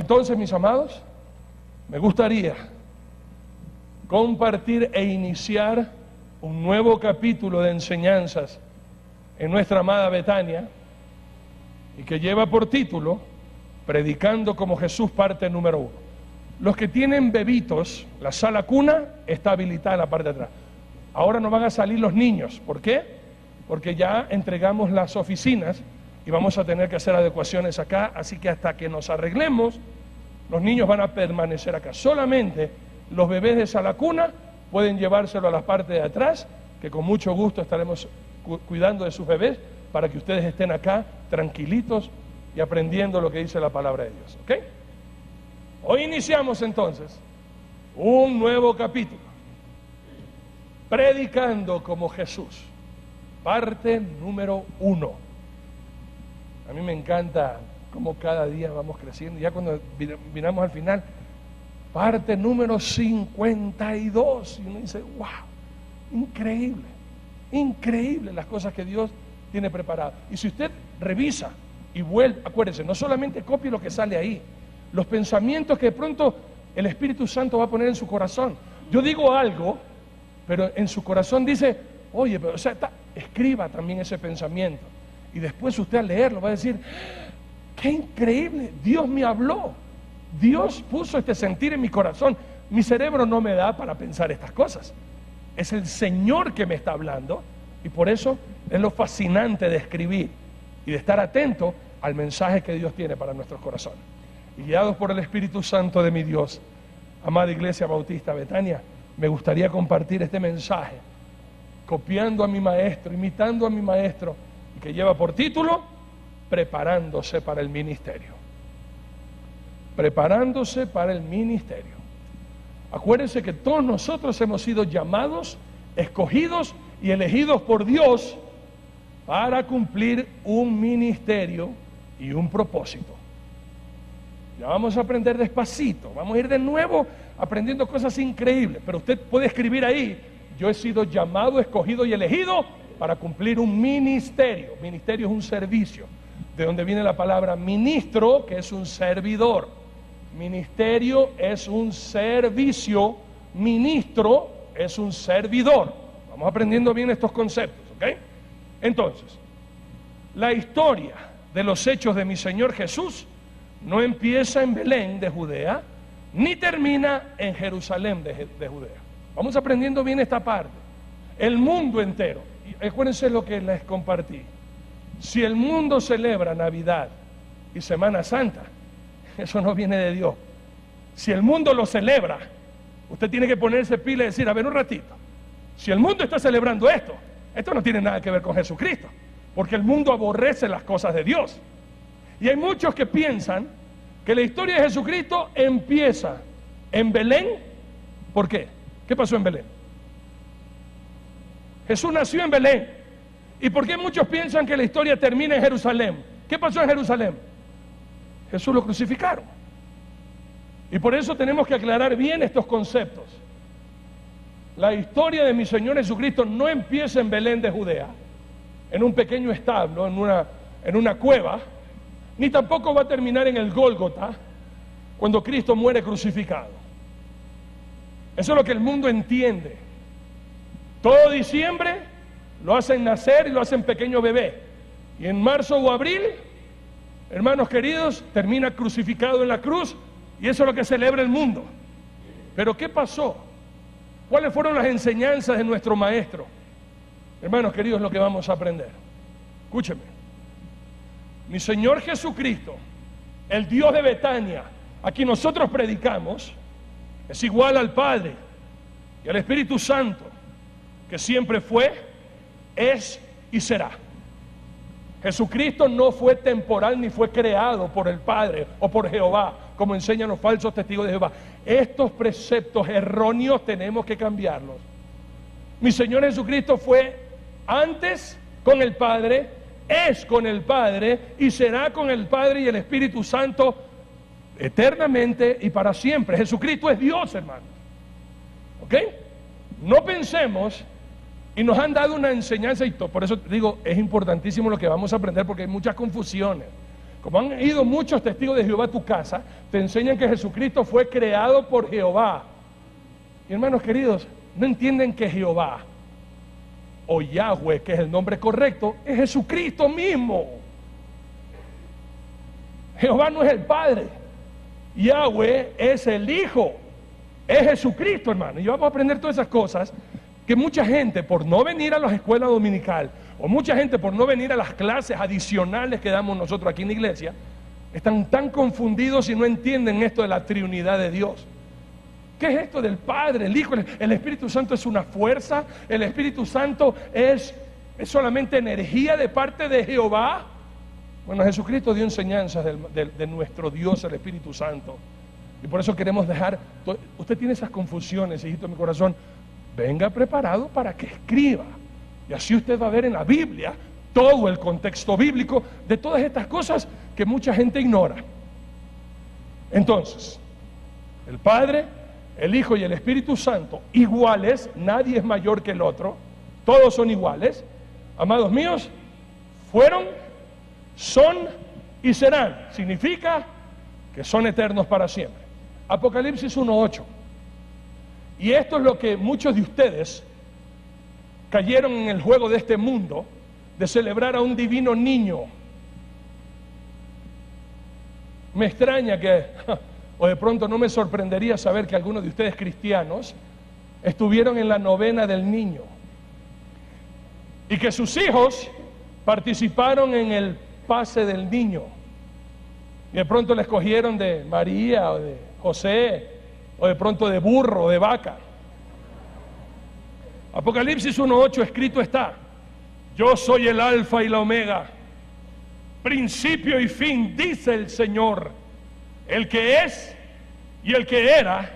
Entonces, mis amados, me gustaría compartir e iniciar un nuevo capítulo de enseñanzas en nuestra amada Betania, y que lleva por título Predicando como Jesús, parte número 1. Los que tienen bebitos, la sala cuna está habilitada en la parte de atrás. Ahora no van a salir los niños. ¿Por qué? Porque ya entregamos las oficinas y vamos a tener que hacer adecuaciones acá, así que hasta que nos arreglemos, los niños van a permanecer acá. Solamente los bebés de sala cuna pueden llevárselo a la parte de atrás, que con mucho gusto estaremos cuidando de sus bebés para que ustedes estén acá tranquilitos y aprendiendo lo que dice la palabra de Dios. ¿Ok? Hoy iniciamos entonces un nuevo capítulo, Predicando como Jesús, parte número 1. A mí me encanta cómo cada día vamos creciendo. Ya cuando miramos al final, parte número 52, y uno dice, wow, increíble, increíble las cosas que Dios tiene preparadas. Y si usted revisa y vuelve, acuérdese, no solamente copie lo que sale ahí, los pensamientos que de pronto el Espíritu Santo va a poner en su corazón. Yo digo algo, pero en su corazón dice, oye, pero, o sea, escriba también ese pensamiento. Y después usted al leerlo va a decir, qué increíble, Dios me habló. Dios puso este sentir en mi corazón. Mi cerebro no me da para pensar estas cosas. Es el Señor que me está hablando, y por eso es lo fascinante de escribir y de estar atento al mensaje que Dios tiene para nuestros corazones. Y guiados por el Espíritu Santo de mi Dios, amada Iglesia Bautista Betania, me gustaría compartir este mensaje, copiando a mi maestro, imitando a mi maestro, que lleva por título, Preparándose para el ministerio. Preparándose para el ministerio. Acuérdense que todos nosotros hemos sido llamados, escogidos y elegidos por Dios para cumplir un ministerio y un propósito. Ya vamos a aprender despacito, vamos a ir de nuevo aprendiendo cosas increíbles, pero usted puede escribir ahí, yo he sido llamado, escogido y elegido para cumplir un ministerio. Ministerio es un servicio, de donde viene la palabra ministro, que es un servidor. Ministerio es un servicio, ministro es un servidor. Vamos aprendiendo bien estos conceptos, ¿ok? Entonces, la historia de los hechos de mi Señor Jesús no empieza en Belén de Judea, ni termina en Jerusalén de Judea. Vamos aprendiendo bien esta parte. El mundo entero, y acuérdense lo que les compartí, si el mundo celebra Navidad y Semana Santa, eso no viene de Dios. Si el mundo lo celebra, usted tiene que ponerse pila y decir, a ver un ratito, si el mundo está celebrando esto no tiene nada que ver con Jesucristo, porque el mundo aborrece las cosas de Dios. Y hay muchos que piensan que la historia de Jesucristo empieza en Belén. ¿Por qué? ¿Qué pasó en Belén? Jesús nació en Belén. ¿Y por qué muchos piensan que la historia termina en Jerusalén? ¿Qué pasó en Jerusalén? Jesús lo crucificaron. Y por eso tenemos que aclarar bien estos conceptos. La historia de mi Señor Jesucristo no empieza en Belén de Judea, en un pequeño establo, en una cueva, ni tampoco va a terminar en el Gólgota, cuando Cristo muere crucificado. Eso es lo que el mundo entiende. Todo diciembre lo hacen nacer y lo hacen pequeño bebé. Y en marzo o abril, hermanos queridos, termina crucificado en la cruz, y eso es lo que celebra el mundo. Pero ¿qué pasó? ¿Cuáles fueron las enseñanzas de nuestro maestro? Hermanos queridos, lo que vamos a aprender. Escúcheme. Mi Señor Jesucristo, el Dios de Betania, a quien nosotros predicamos, es igual al Padre y al Espíritu Santo, que siempre fue, es y será. Jesucristo no fue temporal ni fue creado por el Padre o por Jehová, como enseñan los falsos testigos de Jehová. Estos preceptos erróneos tenemos que cambiarlos. Mi Señor Jesucristo fue antes con el Padre, es con el Padre y será con el Padre y el Espíritu Santo eternamente y para siempre. Jesucristo es Dios, hermanos. ¿Ok? No pensemos, y nos han dado una enseñanza, y por eso digo, es importantísimo lo que vamos a aprender, porque hay muchas confusiones. Como han ido muchos testigos de Jehová a tu casa, te enseñan que Jesucristo fue creado por Jehová. Y hermanos queridos, no entienden que Jehová o Yahweh, que es el nombre correcto, es Jesucristo mismo. Jehová no es el Padre, Yahweh es el Hijo, es Jesucristo, hermano. Y vamos a aprender todas esas cosas que mucha gente, por no venir a las escuelas dominical, o mucha gente por no venir a las clases adicionales que damos nosotros aquí en la iglesia, están tan confundidos y no entienden esto de la Trinidad de Dios. ¿Qué es esto del Padre, el Hijo? El Espíritu Santo es una fuerza, el Espíritu Santo es solamente energía de parte de Jehová. Bueno, Jesucristo dio enseñanzas de nuestro Dios, el Espíritu Santo. Y por eso queremos dejar, usted tiene esas confusiones, hijito de mi corazón, venga preparado para que escriba. Y así usted va a ver en la Biblia todo el contexto bíblico de todas estas cosas que mucha gente ignora. Entonces, el Padre, el Hijo y el Espíritu Santo, iguales, nadie es mayor que el otro, todos son iguales. Amados míos, fueron, son y serán. Significa que son eternos para siempre. Apocalipsis 1:8. Y esto es lo que muchos de ustedes cayeron en el juego de este mundo, de celebrar a un divino niño. Me extraña que, o de pronto no me sorprendería saber que algunos de ustedes cristianos estuvieron en la novena del niño y que sus hijos participaron en el pase del niño y de pronto les cogieron de María o de José o de pronto de burro o de vaca. Apocalipsis 1:8 escrito está: yo soy el alfa y la omega, principio y fin, dice el Señor, el que es y el que era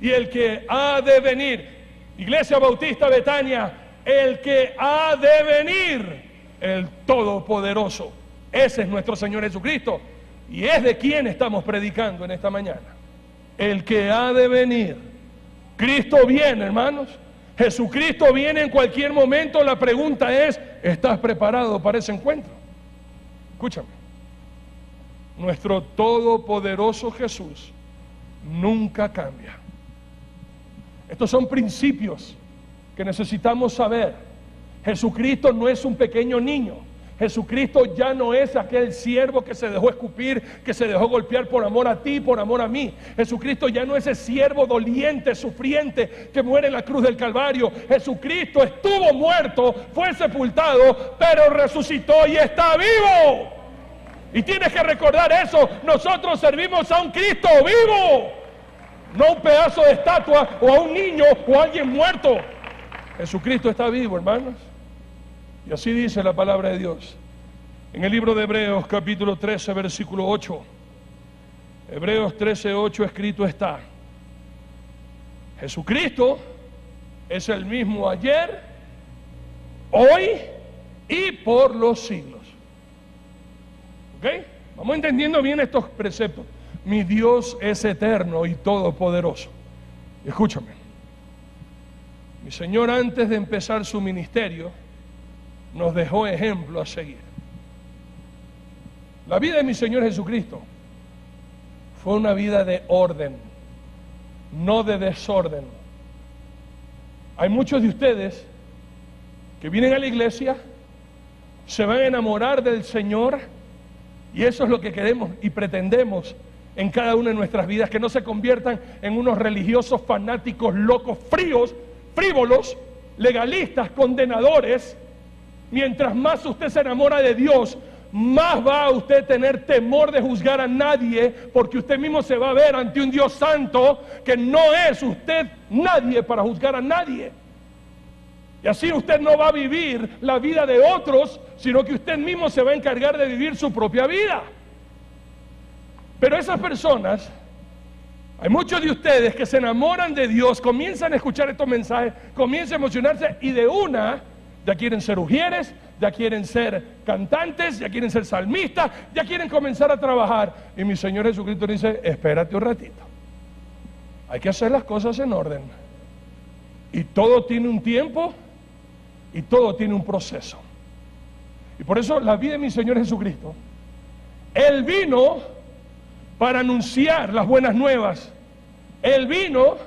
y el que ha de venir. Iglesia Bautista Betania, el que ha de venir, el Todopoderoso. Ese es nuestro Señor Jesucristo y es de quien estamos predicando en esta mañana. El que ha de venir. Cristo viene, hermanos. Jesucristo viene en cualquier momento. La pregunta es, ¿estás preparado para ese encuentro? Escúchame. Nuestro todopoderoso Jesús nunca cambia. Estos son principios que necesitamos saber. Jesucristo no es un pequeño niño. Jesucristo ya no es aquel siervo que se dejó escupir, que se dejó golpear por amor a ti, por amor a mí. Jesucristo ya no es ese siervo doliente, sufriente, que muere en la cruz del Calvario. Jesucristo estuvo muerto, fue sepultado, pero resucitó y está vivo. Y tienes que recordar eso. Nosotros servimos a un Cristo vivo, no a un pedazo de estatua o a un niño o a alguien muerto. Jesucristo está vivo, hermanos. Y así dice la palabra de Dios en el libro de Hebreos capítulo 13 versículo 8. Hebreos 13:8 escrito está: Jesucristo es el mismo ayer, hoy y por los siglos. ¿Ok? Vamos entendiendo bien estos preceptos. Mi Dios es eterno y todopoderoso. Escúchame. Mi Señor, antes de empezar su ministerio, nos dejó ejemplo a seguir. La vida de mi Señor Jesucristo fue una vida de orden, no de desorden. Hay muchos de ustedes que vienen a la iglesia, se van a enamorar del Señor, y eso es lo que queremos y pretendemos en cada una de nuestras vidas, que no se conviertan en unos religiosos fanáticos locos, fríos, frívolos, legalistas, condenadores. Mientras más usted se enamora de Dios, más va a usted tener temor de juzgar a nadie, porque usted mismo se va a ver ante un Dios santo que no es usted nadie para juzgar a nadie. Y así usted no va a vivir la vida de otros, sino que usted mismo se va a encargar de vivir su propia vida. Pero esas personas, hay muchos de ustedes que se enamoran de Dios, comienzan a escuchar estos mensajes, comienzan a emocionarse y de una ya quieren ser ujieres, ya quieren ser cantantes, ya quieren ser salmistas, ya quieren comenzar a trabajar. Y mi Señor Jesucristo dice: espérate un ratito, hay que hacer las cosas en orden. Y todo tiene un tiempo y todo tiene un proceso. Y por eso la vida de mi Señor Jesucristo Él vino para anunciar las buenas nuevas. Él vino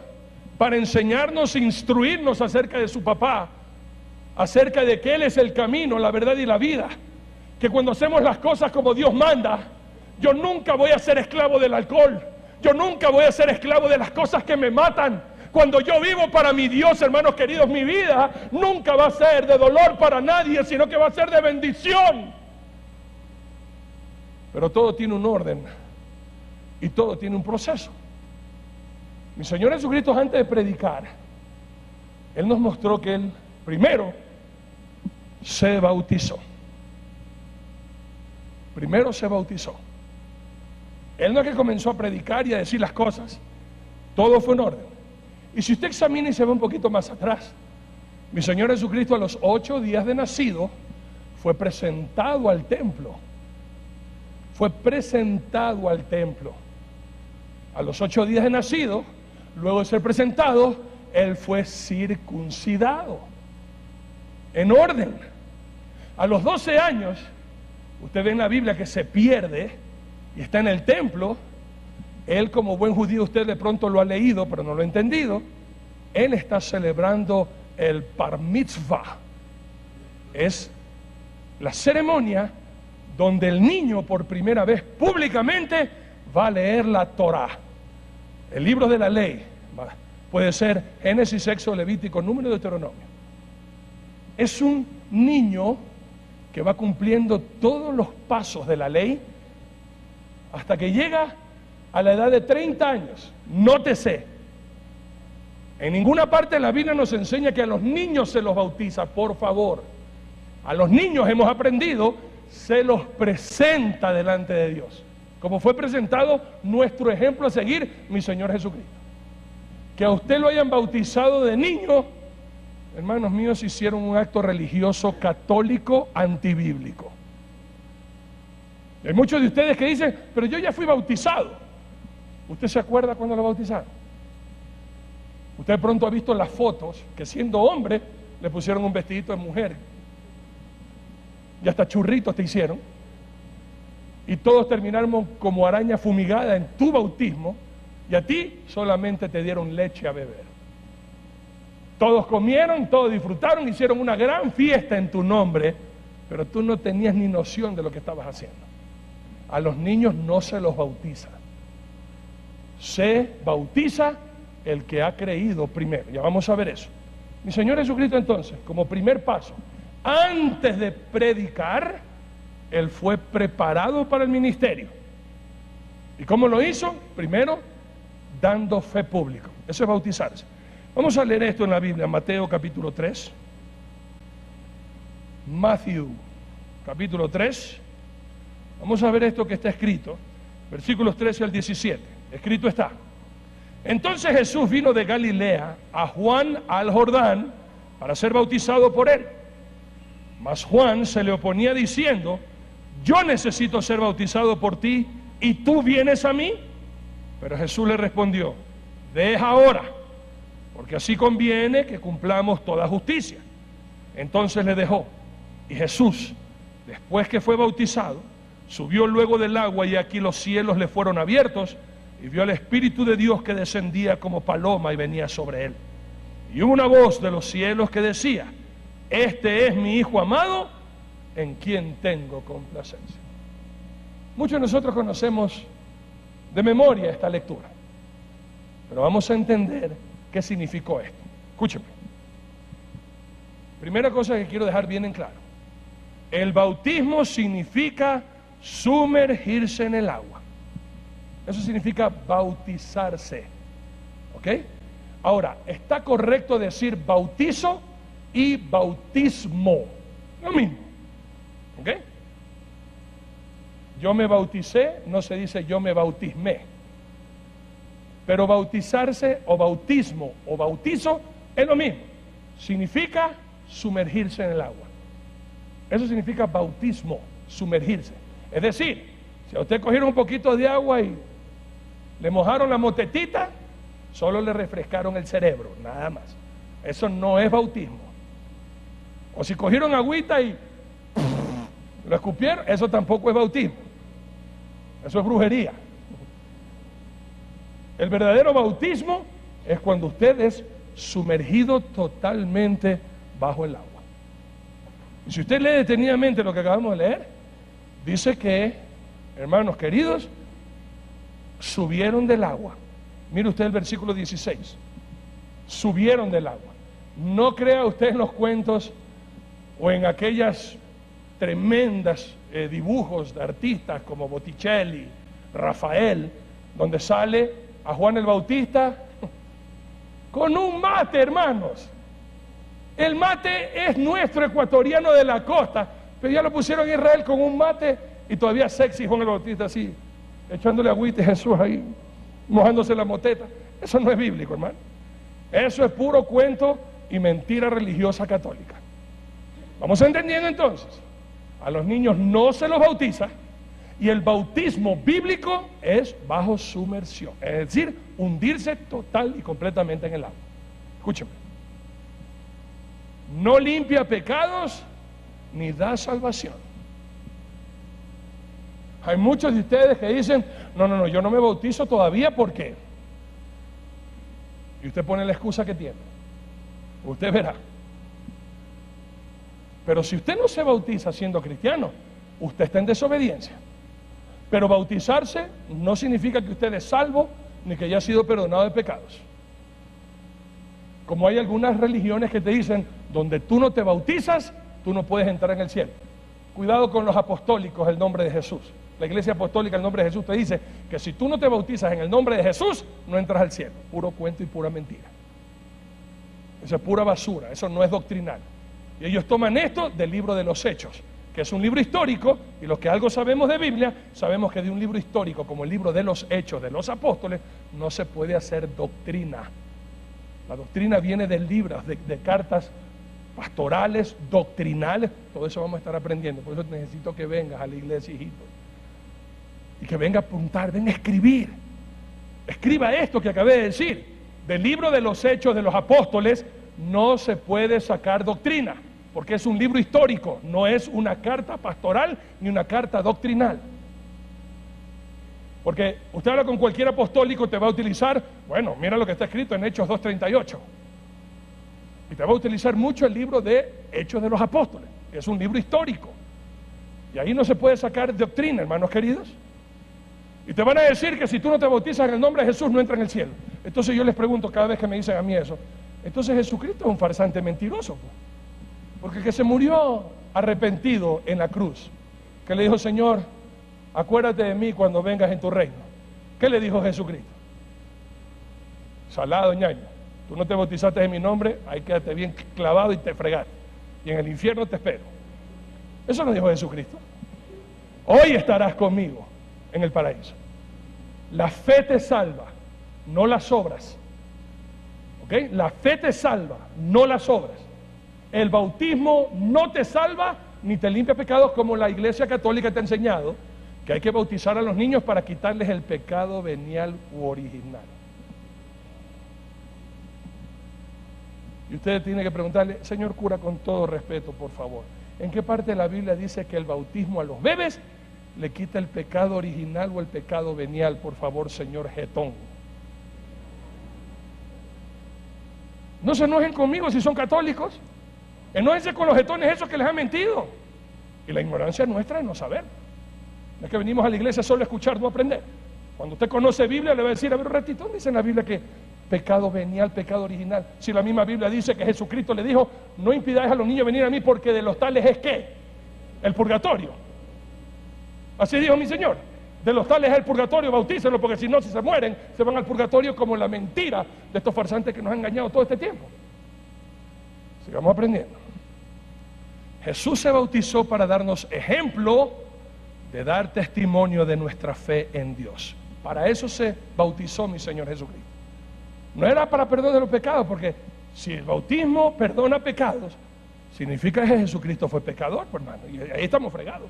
para enseñarnos, instruirnos acerca de su papá, acerca de que Él es el camino, la verdad y la vida. Que cuando hacemos las cosas como Dios manda, yo nunca voy a ser esclavo del alcohol, yo nunca voy a ser esclavo de las cosas que me matan. Cuando yo vivo para mi Dios, hermanos queridos, mi vida nunca va a ser de dolor para nadie, sino que va a ser de bendición. Pero todo tiene un orden y todo tiene un proceso. Mi Señor Jesucristo, antes de predicar, Él nos mostró que Él primero se bautizó. Primero se bautizó. Él no es que comenzó a predicar y a decir las cosas. Todo fue en orden. Y si usted examina y se va un poquito más atrás, mi Señor Jesucristo a los 8 días de nacido fue presentado al templo. Fue presentado al templo. A los 8 días de nacido, luego de ser presentado, Él fue circuncidado. En orden. A los 12 años, usted ve en la Biblia que se pierde y está en el templo. Él, como buen judío, usted de pronto lo ha leído, pero no lo ha entendido. Él está celebrando el Bar Mitzvah. Es la ceremonia donde el niño por primera vez públicamente va a leer la Torah, el libro de la ley. Puede ser Génesis, Éxodo, Levítico, Número, Deuteronomio. Es un niño que va cumpliendo todos los pasos de la ley hasta que llega a la edad de 30 años. Nótese, en ninguna parte de la Biblia nos enseña que a los niños se los bautiza, por favor. A los niños hemos aprendido, se los presenta delante de Dios, como fue presentado nuestro ejemplo a seguir, mi Señor Jesucristo. Que a usted lo hayan bautizado de niño, hermanos míos, hicieron un acto religioso católico antibíblico. Hay muchos de ustedes que dicen, pero yo ya fui bautizado. ¿Usted se acuerda cuando lo bautizaron? Usted de pronto ha visto las fotos que siendo hombre le pusieron un vestidito de mujer y hasta churritos te hicieron, y todos terminaron como araña fumigada en tu bautismo, y a ti solamente te dieron leche a beber. Todos comieron, todos disfrutaron, hicieron una gran fiesta en tu nombre, pero tú no tenías ni noción de lo que estabas haciendo. A los niños no se los bautiza. Se bautiza el que ha creído primero. Ya vamos a ver eso. Mi Señor Jesucristo, entonces, como primer paso, antes de predicar, Él fue preparado para el ministerio. ¿Y cómo lo hizo? Primero, dando fe pública. Eso es bautizarse. Vamos a leer esto en la Biblia, Mateo capítulo 3. Matthew capítulo 3. Vamos a ver esto que está escrito, versículos 13 al 17. Escrito está: entonces Jesús vino de Galilea a Juan al Jordán para ser bautizado por él. Mas Juan se le oponía diciendo: yo necesito ser bautizado por ti, ¿y tú vienes a mí? Pero Jesús le respondió: deja ahora, porque así conviene que cumplamos toda justicia. Entonces le dejó. Y Jesús, después que fue bautizado, subió luego del agua, y aquí los cielos le fueron abiertos, y vio al Espíritu de Dios que descendía como paloma y venía sobre él. Y hubo una voz de los cielos que decía: este es mi Hijo amado, en quien tengo complacencia. Muchos de nosotros conocemos de memoria esta lectura, pero vamos a entender qué significó esto. Escúcheme. Primera cosa que quiero dejar bien en claro: el bautismo significa sumergirse en el agua. Eso significa bautizarse. ¿Ok? Ahora, está correcto decir bautizo y bautismo, lo mismo. ¿Ok? Yo me bauticé, no se dice yo me bautismé. Pero bautizarse o bautismo o bautizo es lo mismo. Significa sumergirse en el agua. Eso significa bautismo, sumergirse. Es decir, si a usted cogieron un poquito de agua y le mojaron la motetita, solo le refrescaron el cerebro, nada más. Eso no es bautismo. O si cogieron agüita y lo escupieron, eso tampoco es bautismo. Eso es brujería. El verdadero bautismo es cuando usted es sumergido totalmente bajo el agua. Y si usted lee detenidamente lo que acabamos de leer, dice que, hermanos queridos, subieron del agua. Mire usted el versículo 16. Subieron del agua. No crea usted en los cuentos o en aquellas tremendas dibujos de artistas como Botticelli, Rafael, donde sale a Juan el Bautista con un mate, hermanos. El mate es nuestro ecuatoriano de la costa, pero ya lo pusieron en Israel con un mate y todavía sexy Juan el Bautista así, echándole agüita a Jesús ahí, mojándose la moteta. Eso no es bíblico, hermano. Eso es puro cuento y mentira religiosa católica. Vamos entendiendo entonces. A los niños no se los bautiza y el bautismo bíblico es bajo sumersión, es decir, hundirse total y completamente en el agua. Escúcheme. No limpia pecados ni da salvación. Hay muchos de ustedes que dicen, no, yo no me bautizo todavía, ¿por qué? Y usted pone la excusa que tiene. Usted verá. Pero si usted no se bautiza siendo cristiano, usted está en desobediencia. Pero bautizarse no significa que usted es salvo ni que haya sido perdonado de pecados. Como hay algunas religiones que te dicen, donde tú no te bautizas, tú no puedes entrar en el cielo. Cuidado con los apostólicos, el nombre de Jesús. La iglesia apostólica, el nombre de Jesús, te dice que si tú no te bautizas en el nombre de Jesús, no entras al cielo. Puro cuento y pura mentira. Eso es pura basura, eso no es doctrinal. Y ellos toman esto del libro de los Hechos, que es un libro histórico, y los que algo sabemos de Biblia, sabemos que de un libro histórico como el libro de los Hechos de los Apóstoles, no se puede hacer doctrina. La doctrina viene de libros, de cartas pastorales, doctrinales, todo eso vamos a estar aprendiendo. Por eso necesito que vengas a la iglesia, hijito, y que venga a apuntar, venga a escribir. Escriba esto que acabé de decir. Del libro de los Hechos de los Apóstoles no se puede sacar doctrina, porque es un libro histórico, no es una carta pastoral ni una carta doctrinal. Porque usted habla con cualquier apostólico, te va a utilizar, bueno, mira lo que está escrito en Hechos 2:38. Y te va a utilizar mucho el libro de Hechos de los Apóstoles, que es un libro histórico. Y ahí no se puede sacar doctrina, hermanos queridos. Y te van a decir que si tú no te bautizas en el nombre de Jesús, no entras en el cielo. Entonces yo les pregunto cada vez que me dicen a mí eso, entonces Jesucristo es un farsante mentiroso, pues. Porque que se murió arrepentido en la cruz, que le dijo, Señor, acuérdate de mí cuando vengas en tu reino. ¿Qué le dijo Jesucristo? Salado, ñaño, tú no te bautizaste en mi nombre, ahí quédate bien clavado y te fregaste. Y en el infierno te espero. Eso no dijo Jesucristo. Hoy estarás conmigo en el paraíso. La fe te salva, no las obras. ¿Ok? La fe te salva, no las obras. El bautismo no te salva ni te limpia pecados, como la iglesia católica te ha enseñado, que hay que bautizar a los niños para quitarles el pecado venial u original. Y usted tiene que preguntarle, señor cura, con todo respeto, por favor, ¿en qué parte de la Biblia dice que el bautismo a los bebés le quita el pecado original o el pecado venial? Por favor, señor jetón. No se enojen conmigo si son católicos. Enójense con los jetones esos que les han mentido. Y la ignorancia nuestra es no saber. No es que venimos a la iglesia solo a escuchar, no a aprender. Cuando usted conoce Biblia, le va a decir, a ver un ratito, ¿dónde dice en la Biblia que pecado venial, pecado original? Si la misma Biblia dice que Jesucristo le dijo, no impidáis a los niños venir a mí, porque de los tales es ¿qué? El purgatorio. Así dijo mi Señor. De los tales es el purgatorio, bautícenlo, porque si no, si se mueren, se van al purgatorio, como la mentira de estos farsantes que nos han engañado todo este tiempo. Sigamos aprendiendo. Jesús se bautizó para darnos ejemplo de dar testimonio de nuestra fe en Dios. Para eso se bautizó mi Señor Jesucristo. No era para perdón de los pecados, porque si el bautismo perdona pecados, significa que Jesucristo fue pecador, pues, hermano, y ahí estamos fregados.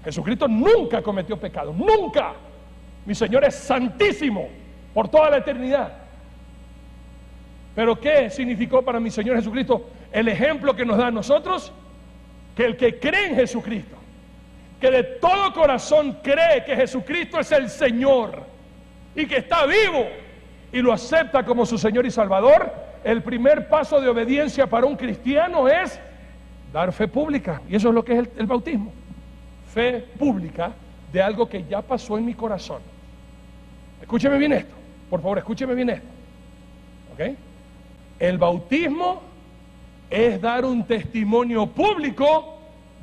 Jesucristo nunca cometió pecado, nunca. Mi Señor es santísimo por toda la eternidad. Pero ¿qué significó para mi Señor Jesucristo el ejemplo que nos da a nosotros? Que el que cree en Jesucristo, que de todo corazón cree que Jesucristo es el Señor y que está vivo y lo acepta como su Señor y Salvador, el primer paso de obediencia para un cristiano es dar fe pública. Y eso es lo que es el bautismo. Fe pública de algo que ya pasó en mi corazón. Escúcheme bien esto, por favor, escúcheme bien esto. ¿Ok? El bautismo es dar un testimonio público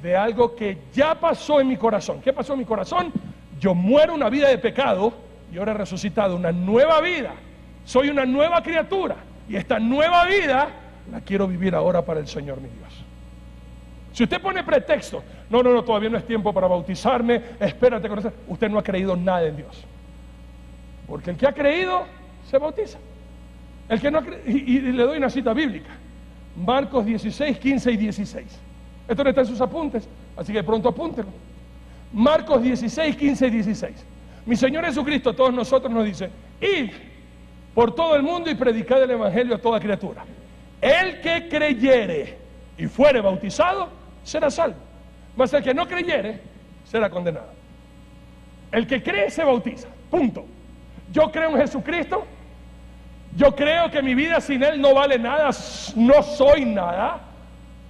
de algo que ya pasó en mi corazón. ¿Qué pasó en mi corazón? Yo muero una vida de pecado y ahora he resucitado una nueva vida. Soy una nueva criatura y esta nueva vida la quiero vivir ahora para el Señor mi Dios. Si usted pone pretexto, no, todavía no es tiempo para bautizarme, espérate con eso, usted no ha creído nada en Dios. Porque el que ha creído se bautiza. El que no ha creído, y le doy una cita bíblica, Marcos 16, 15 y 16. Esto no está en sus apuntes, así que pronto apúntenlo. Marcos 16, 15 y 16. Mi Señor Jesucristo a todos nosotros nos dice: id por todo el mundo y predicad el evangelio a toda criatura. El que creyere y fuere bautizado será salvo, mas el que no creyere será condenado. El que cree se bautiza, punto. Yo creo en Jesucristo, yo creo que mi vida sin Él no vale nada, no soy nada.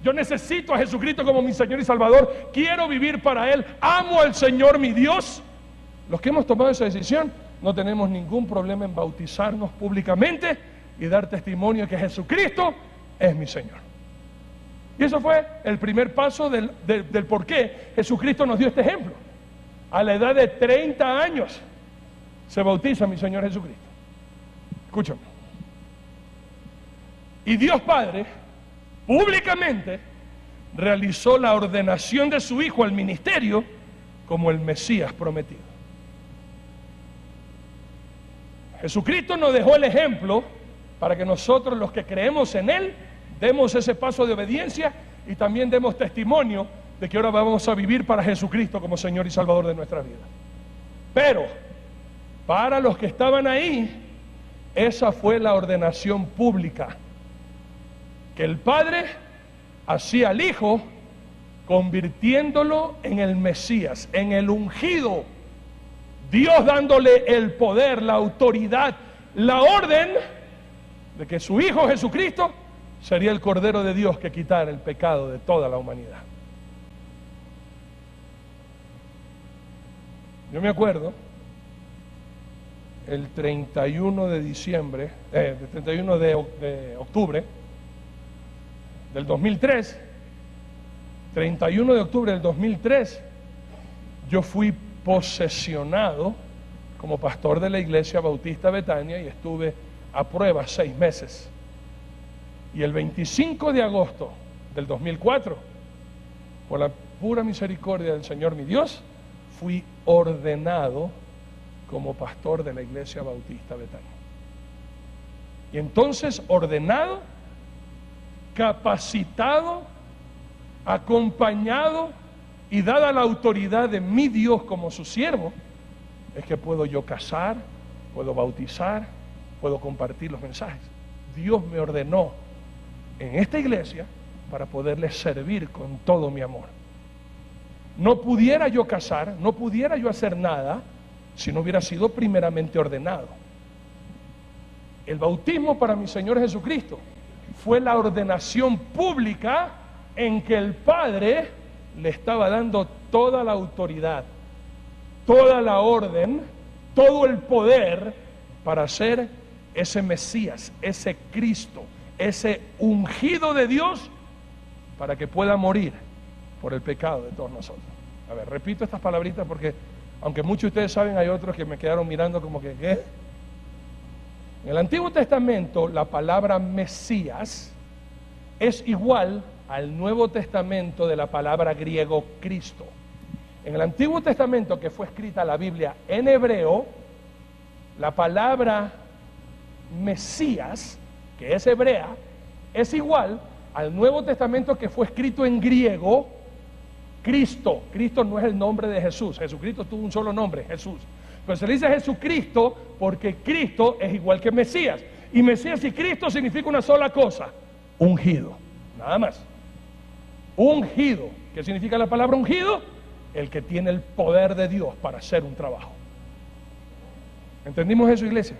Yo necesito a Jesucristo como mi Señor y Salvador, quiero vivir para Él, amo al Señor mi Dios. Los que hemos tomado esa decisión no tenemos ningún problema en bautizarnos públicamente y dar testimonio que Jesucristo es mi Señor. Y eso fue el primer paso del por qué Jesucristo nos dio este ejemplo. A la edad de 30 años se bautiza mi Señor Jesucristo. Escúchame. Y Dios Padre públicamente realizó la ordenación de su Hijo al ministerio como el Mesías prometido. Jesucristo nos dejó el ejemplo para que nosotros, los que creemos en Él, demos ese paso de obediencia y también demos testimonio de que ahora vamos a vivir para Jesucristo como Señor y Salvador de nuestra vida. Pero para los que estaban ahí, esa fue la ordenación pública que el Padre hacía al Hijo, convirtiéndolo en el Mesías, en el ungido. Dios dándole el poder, la autoridad, la orden de que su Hijo Jesucristo sería el Cordero de Dios que quitara el pecado de toda la humanidad. Yo me acuerdo el 31 de diciembre, el 31 de octubre del 2003, 31 de octubre del 2003, yo fui posesionado como pastor de la Iglesia Bautista Betania y estuve a prueba 6 meses. Y el 25 de agosto del 2004, por la pura misericordia del Señor mi Dios, fui ordenado como pastor de la Iglesia Bautista Betania. Y entonces ordenado, capacitado, acompañado y dada la autoridad de mi Dios como su siervo, es que puedo yo casar, puedo bautizar, puedo compartir los mensajes. Dios me ordenó en esta iglesia para poderles servir con todo mi amor. No pudiera yo casar, no pudiera yo hacer nada si no hubiera sido primeramente ordenado. El bautismo para mi Señor Jesucristo fue la ordenación pública en que el Padre le estaba dando toda la autoridad, toda la orden, todo el poder para ser ese Mesías, ese Cristo, ese ungido de Dios, para que pueda morir por el pecado de todos nosotros. A ver, repito estas palabritas porque aunque muchos de ustedes saben, hay otros que me quedaron mirando como que ¿qué? En el Antiguo Testamento la palabra Mesías es igual al Nuevo Testamento de la palabra griego Cristo. En el Antiguo Testamento, que fue escrita la Biblia en hebreo, la palabra Mesías, que es hebrea, es igual al Nuevo Testamento que fue escrito en griego, Cristo. Cristo no es el nombre de Jesús. Jesucristo tuvo un solo nombre, Jesús. Pero se le dice Jesucristo porque Cristo es igual que Mesías. Y Mesías y Cristo significa una sola cosa: ungido. Nada más. Ungido. ¿Qué significa la palabra ungido? el que tiene el poder de Dios para hacer un trabajo. ¿Entendimos eso, iglesia?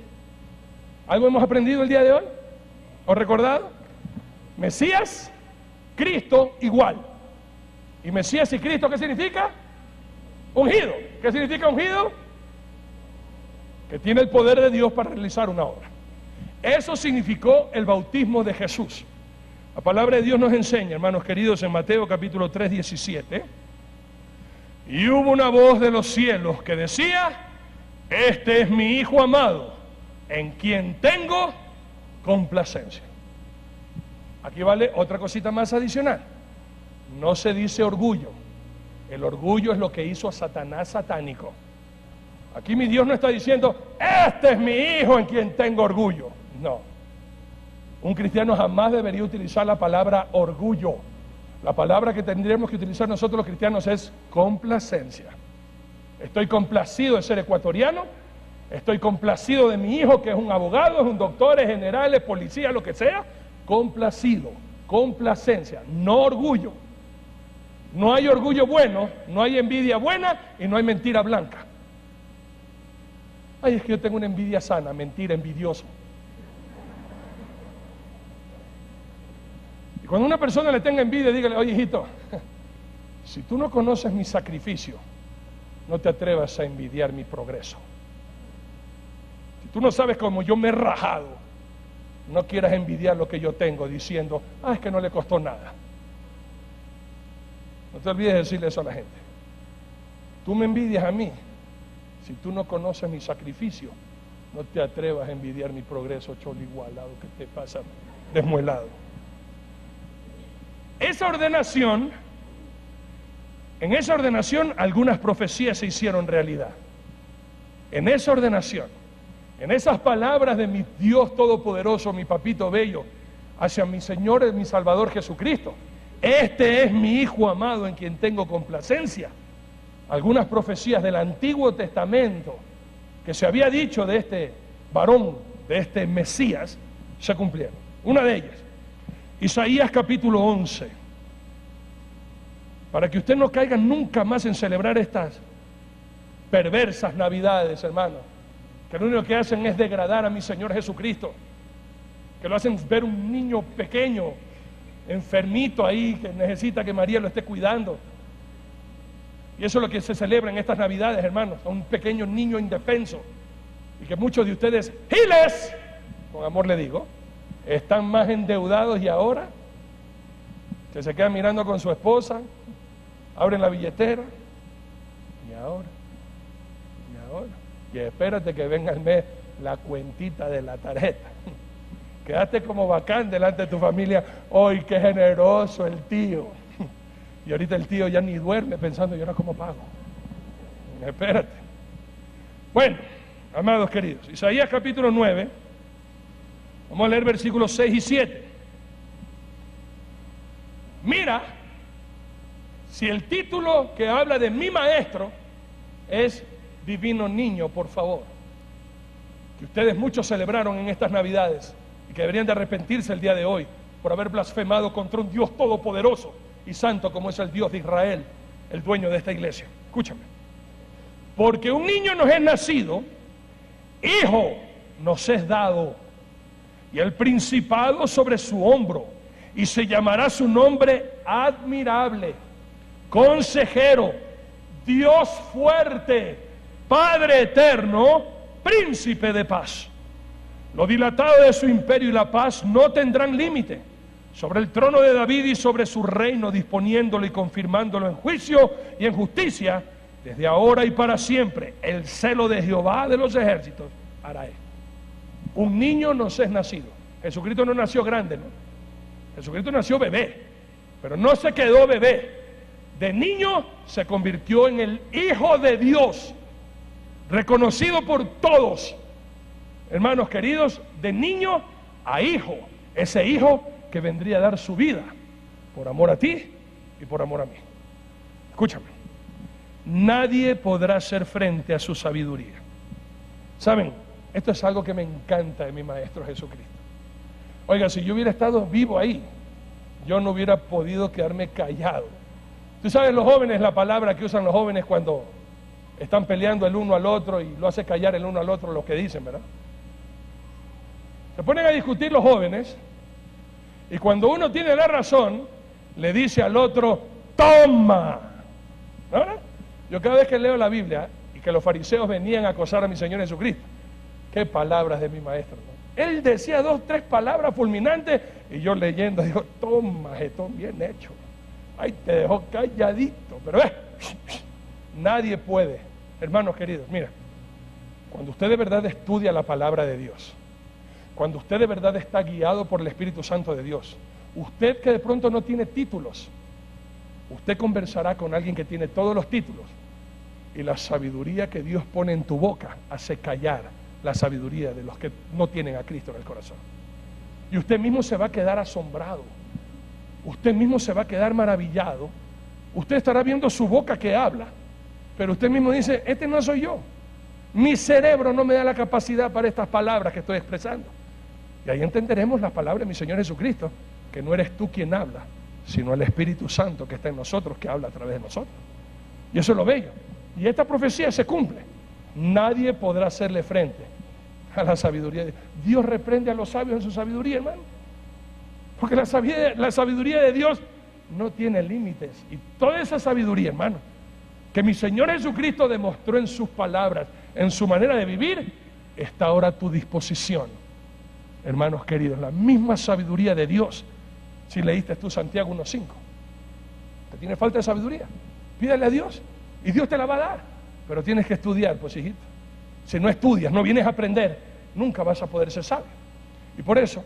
¿Algo hemos aprendido el día de hoy? ¿O recordado? Mesías, Cristo igual. ¿Y Mesías y Cristo qué significa? Ungido. ¿Qué significa ungido? Que tiene el poder de Dios para realizar una obra. Eso significó el bautismo de Jesús. La palabra de Dios nos enseña, hermanos queridos, en Mateo capítulo 3, 17. Y hubo una voz de los cielos que decía: este es mi Hijo amado, en quien tengo complacencia. Aquí vale otra cosita más adicional. No se dice orgullo. El orgullo es lo que hizo a Satanás satánico. Aquí mi Dios no está diciendo: este es mi Hijo en quien tengo orgullo. No. Un cristiano jamás debería utilizar la palabra orgullo. La palabra que tendríamos que utilizar nosotros los cristianos es complacencia. Estoy complacido de ser ecuatoriano. Estoy complacido de mi hijo, que es un abogado, es un doctor, es general, es policía, lo que sea. Complacido, complacencia, no orgullo. No hay orgullo bueno, no hay envidia buena y no hay mentira blanca. Ay, es que yo tengo una envidia sana. Mentira, envidioso. Y cuando una persona le tenga envidia, dígale: oye, hijito, si tú no conoces mi sacrificio, no te atrevas a envidiar mi progreso. Si tú no sabes cómo yo me he rajado, no quieras envidiar lo que yo tengo diciendo: es que no le costó nada. No te olvides de decirle eso a la gente. Tú me envidias a mí. Si tú no conoces mi sacrificio, no te atrevas a envidiar mi progreso, cholo igualado, que te pasa desmuelado. En esa ordenación algunas profecías se hicieron realidad. En esa ordenación, en esas palabras de mi Dios Todopoderoso, mi papito bello, hacia mi Señor y mi Salvador Jesucristo: este es mi Hijo amado en quien tengo complacencia. Algunas profecías del Antiguo Testamento que se había dicho de este varón, de este Mesías, se cumplieron. Una de ellas, Isaías capítulo 11. Para que usted no caiga nunca más en celebrar estas perversas navidades, hermano, que lo único que hacen es degradar a mi Señor Jesucristo, que lo hacen ver un niño pequeño, enfermito ahí, que necesita que María lo esté cuidando. Y eso es lo que se celebra en estas navidades, hermanos, a un pequeño niño indefenso. Y que muchos de ustedes, giles, con amor le digo, están más endeudados y ahora que se quedan mirando con su esposa, abren la billetera, y ahora, y espérate que venga el mes la cuentita de la tarjeta. Quedaste como bacán delante de tu familia. ¡Ay, qué generoso el tío! Y ahorita el tío ya ni duerme pensando: ¿y ahora cómo pago? Espérate. Bueno, amados queridos, Isaías capítulo 9, vamos a leer versículos 6 y 7. Mira, si el título que habla de mi maestro es Divino Niño, por favor, que ustedes muchos celebraron en estas navidades y que deberían de arrepentirse el día de hoy por haber blasfemado contra un Dios todopoderoso y santo como es el Dios de Israel, el dueño de esta iglesia. Escúchame. Porque un niño nos es nacido, hijo nos es dado, y el principado sobre su hombro, y se llamará su nombre admirable, consejero, Dios fuerte, Padre eterno, príncipe de paz. Lo dilatado de su imperio y la paz no tendrán límite sobre el trono de David y sobre su reino, disponiéndolo y confirmándolo en juicio y en justicia desde ahora y para siempre. El celo de Jehová de los ejércitos hará esto. Un niño nos es nacido. Jesucristo no nació grande, ¿no? Jesucristo nació bebé, pero no se quedó bebé. De niño se convirtió en el Hijo de Dios, reconocido por todos. Hermanos queridos, de niño a hijo, ese hijo que vendría a dar su vida por amor a ti y por amor a mí. Escúchame, nadie podrá hacer frente a su sabiduría. ¿Saben? Esto es algo que me encanta de mi Maestro Jesucristo. Oiga, si yo hubiera estado vivo ahí, yo no hubiera podido quedarme callado Tú sabes, los jóvenes, la palabra que usan los jóvenes cuando están peleando el uno al otro y lo hace callar el uno al otro lo que dicen, ¿verdad? Se ponen a discutir los jóvenes y cuando uno tiene la razón, le dice al otro, ¡toma! ¿No? Yo cada vez que leo la Biblia y que los fariseos venían a acosar a mi Señor Jesucristo, qué palabras de mi maestro, ¿no? Él decía 2, 3 palabras fulminantes y yo leyendo digo, toma, jetón, bien hecho. Ay, te dejó calladito, pero nadie puede. Hermanos queridos, mira, cuando usted de verdad estudia la palabra de Dios, cuando usted de verdad está guiado por el Espíritu Santo de Dios, usted que de pronto no tiene títulos, usted conversará con alguien que tiene todos los títulos y la sabiduría que Dios pone en tu boca hace callar la sabiduría de los que no tienen a Cristo en el corazón. Y usted mismo se va a quedar asombrado, usted mismo se va a quedar maravillado, usted estará viendo su boca que habla, pero usted mismo dice, este no soy yo, mi cerebro no me da la capacidad para estas palabras que estoy expresando. Y ahí entenderemos las palabras de mi Señor Jesucristo, que no eres tú quien habla, sino el Espíritu Santo que está en nosotros, que habla a través de nosotros. Y eso es lo bello. Y esta profecía se cumple. Nadie podrá hacerle frente a la sabiduría de Dios. Dios reprende a los sabios en su sabiduría, hermano. Porque la sabiduría de Dios no tiene límites. Y toda esa sabiduría, hermano, que mi Señor Jesucristo demostró en sus palabras, en su manera de vivir, está ahora a tu disposición. Hermanos queridos, la misma sabiduría de Dios. Si leíste tú Santiago 1:5, ¿te tiene falta de sabiduría? Pídale a Dios y Dios te la va a dar. Pero tienes que estudiar, pues hijito. Si no estudias, no vienes a aprender, nunca vas a poder ser sabio. Y por eso,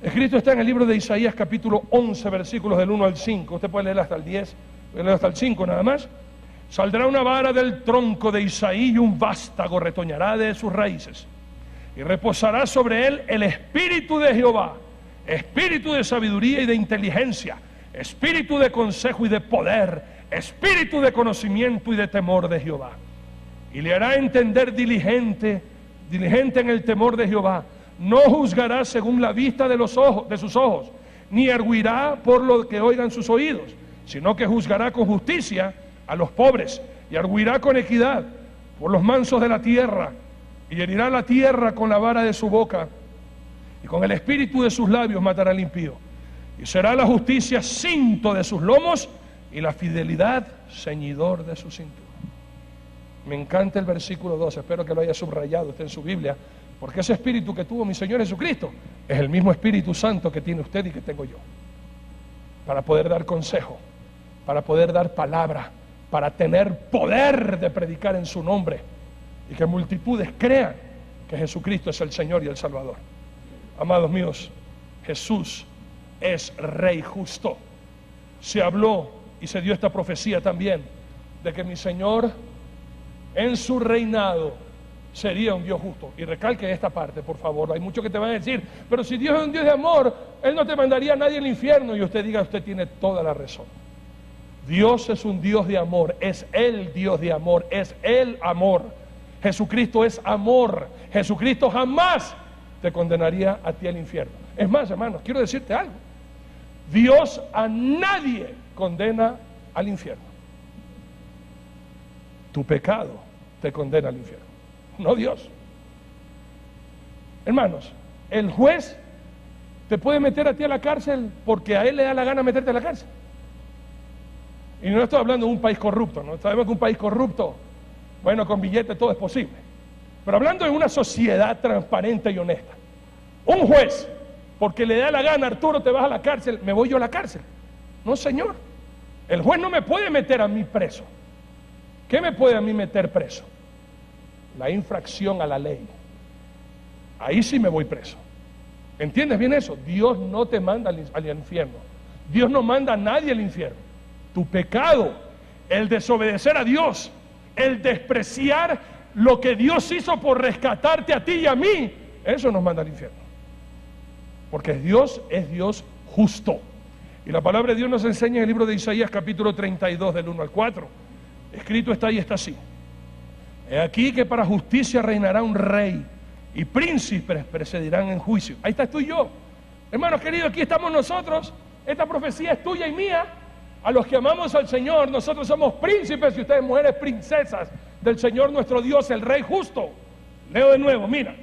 escrito está en el libro de Isaías capítulo 11, versículos del 1 al 5. Usted puede leer hasta el 10, puede leer hasta el 5 nada más. Saldrá una vara del tronco de Isaí y un vástago retoñará de sus raíces. Y reposará sobre él el espíritu de Jehová, espíritu de sabiduría y de inteligencia, espíritu de consejo y de poder, espíritu de conocimiento y de temor de Jehová. Y le hará entender diligente en el temor de Jehová. No juzgará según la vista de sus ojos, ni arguirá por lo que oigan sus oídos, sino que juzgará con justicia a los pobres y arguirá con equidad por los mansos de la tierra. Y herirá la tierra con la vara de su boca, y con el espíritu de sus labios matará al impío. Y será la justicia cinto de sus lomos, y la fidelidad ceñidor de su cintura. Me encanta el versículo 2, espero que lo haya subrayado usted en su Biblia, porque ese espíritu que tuvo mi Señor Jesucristo es el mismo Espíritu Santo que tiene usted y que tengo yo, para poder dar consejo, para poder dar palabra, para tener poder de predicar en su nombre, y que multitudes crean que Jesucristo es el Señor y el Salvador. Amados míos, Jesús es Rey justo. Se habló y se dio esta profecía también de que mi Señor en su reinado sería un Dios justo. Y recalque esta parte, por favor. Hay muchos que te van a decir, pero si Dios es un Dios de amor, Él no te mandaría a nadie al infierno. Y usted diga, usted tiene toda la razón. Dios es un Dios de amor, es el Dios de amor, es el amor. Jesucristo es amor. Jesucristo jamás te condenaría a ti al infierno. Es más, hermanos, quiero decirte algo. Dios a nadie condena al infierno. Tu pecado te condena al infierno, no Dios. Hermanos, el juez te puede meter a ti a la cárcel porque a él le da la gana meterte a la cárcel. Y no estoy hablando de un país corrupto, no sabemos que un país corrupto, bueno, con billetes todo es posible. Pero hablando de una sociedad transparente y honesta, un juez, porque le da la gana, Arturo, te vas a la cárcel, me voy yo a la cárcel. No, señor, el juez no me puede meter a mí preso. ¿Qué me puede a mí meter preso? La infracción a la ley. Ahí sí me voy preso. ¿Entiendes bien eso? Dios no te manda al infierno. Dios no manda a nadie al infierno. Tu pecado, el desobedecer a Dios, el despreciar lo que Dios hizo por rescatarte a ti y a mí, eso nos manda al infierno. Porque Dios es Dios justo. Y la palabra de Dios nos enseña en el libro de Isaías capítulo 32 del 1 al 4. Escrito está y está así: he aquí que para justicia reinará un rey, y príncipes precedirán en juicio. Ahí estás tú y yo. Hermanos queridos, aquí estamos nosotros. Esta profecía es tuya y mía. A los que amamos al Señor, nosotros somos príncipes y ustedes mujeres princesas del Señor nuestro Dios, el Rey justo. Leo de nuevo, mira.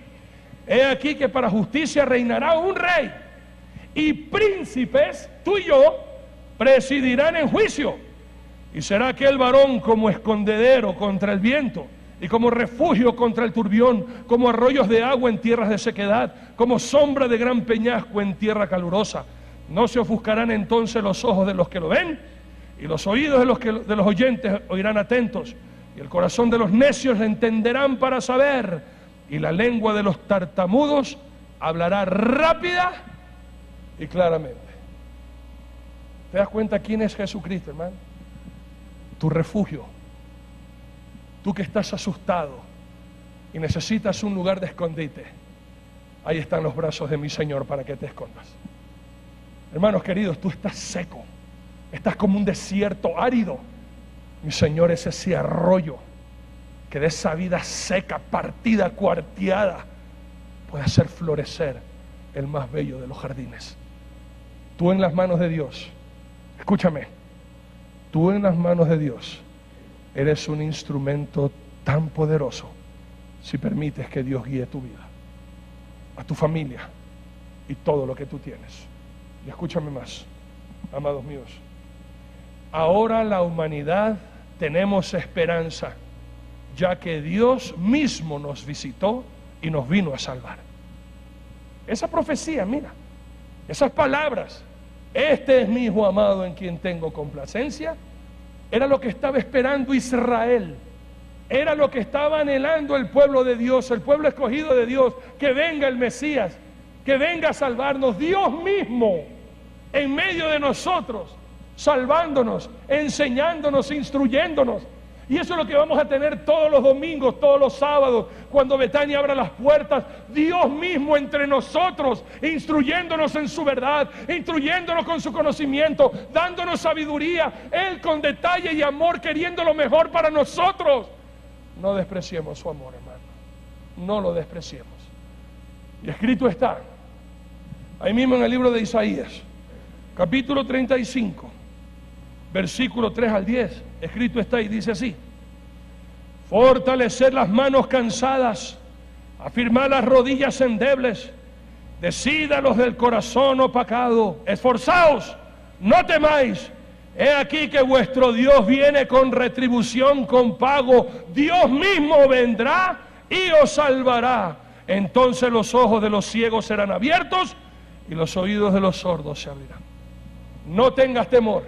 He aquí que para justicia reinará un rey, y príncipes, tú y yo, presidirán en juicio. Y será aquel varón como escondedero contra el viento, y como refugio contra el turbión, como arroyos de agua en tierras de sequedad, como sombra de gran peñasco en tierra calurosa. No se ofuscarán entonces los ojos de los que lo ven, y los oídos de los oyentes oirán atentos, y el corazón de los necios entenderán para saber, y la lengua de los tartamudos hablará rápida y claramente. ¿Te das cuenta quién es Jesucristo, hermano? Tu refugio. Tú que estás asustado y necesitas un lugar de escondite, ahí están los brazos de mi Señor para que te escondas. Hermanos queridos, tú estás seco, estás como un desierto árido. Mi Señor es ese arroyo que de esa vida seca, partida, cuarteada, puede hacer florecer el más bello de los jardines. Tú en las manos de Dios, escúchame, tú en las manos de Dios eres un instrumento tan poderoso si permites que Dios guíe tu vida, a tu familia y todo lo que tú tienes. Y escúchame más, amados míos. Ahora la humanidad tenemos esperanza, ya que Dios mismo nos visitó y nos vino a salvar. Esa profecía, mira, esas palabras, este es mi Hijo amado en quien tengo complacencia, era lo que estaba esperando Israel, era lo que estaba anhelando el pueblo de Dios, el pueblo escogido de Dios, que venga el Mesías, que venga a salvarnos, Dios mismo en medio de nosotros, salvándonos, enseñándonos, instruyéndonos. Y eso es lo que vamos a tener todos los domingos, todos los sábados, cuando Betania abra las puertas, Dios mismo entre nosotros, instruyéndonos en su verdad, instruyéndonos con su conocimiento, dándonos sabiduría, Él con detalle y amor, queriendo lo mejor para nosotros. No despreciemos su amor, hermano, no lo despreciemos. Y escrito está, ahí mismo en el libro de Isaías, capítulo 35, versículo 3 al 10, escrito está y dice así: fortalecer las manos cansadas, afirmar las rodillas endebles, decid a los del corazón opacado, esforzaos, no temáis, he aquí que vuestro Dios viene con retribución, con pago, Dios mismo vendrá y os salvará. Entonces los ojos de los ciegos serán abiertos y los oídos de los sordos se abrirán. No tengas temor,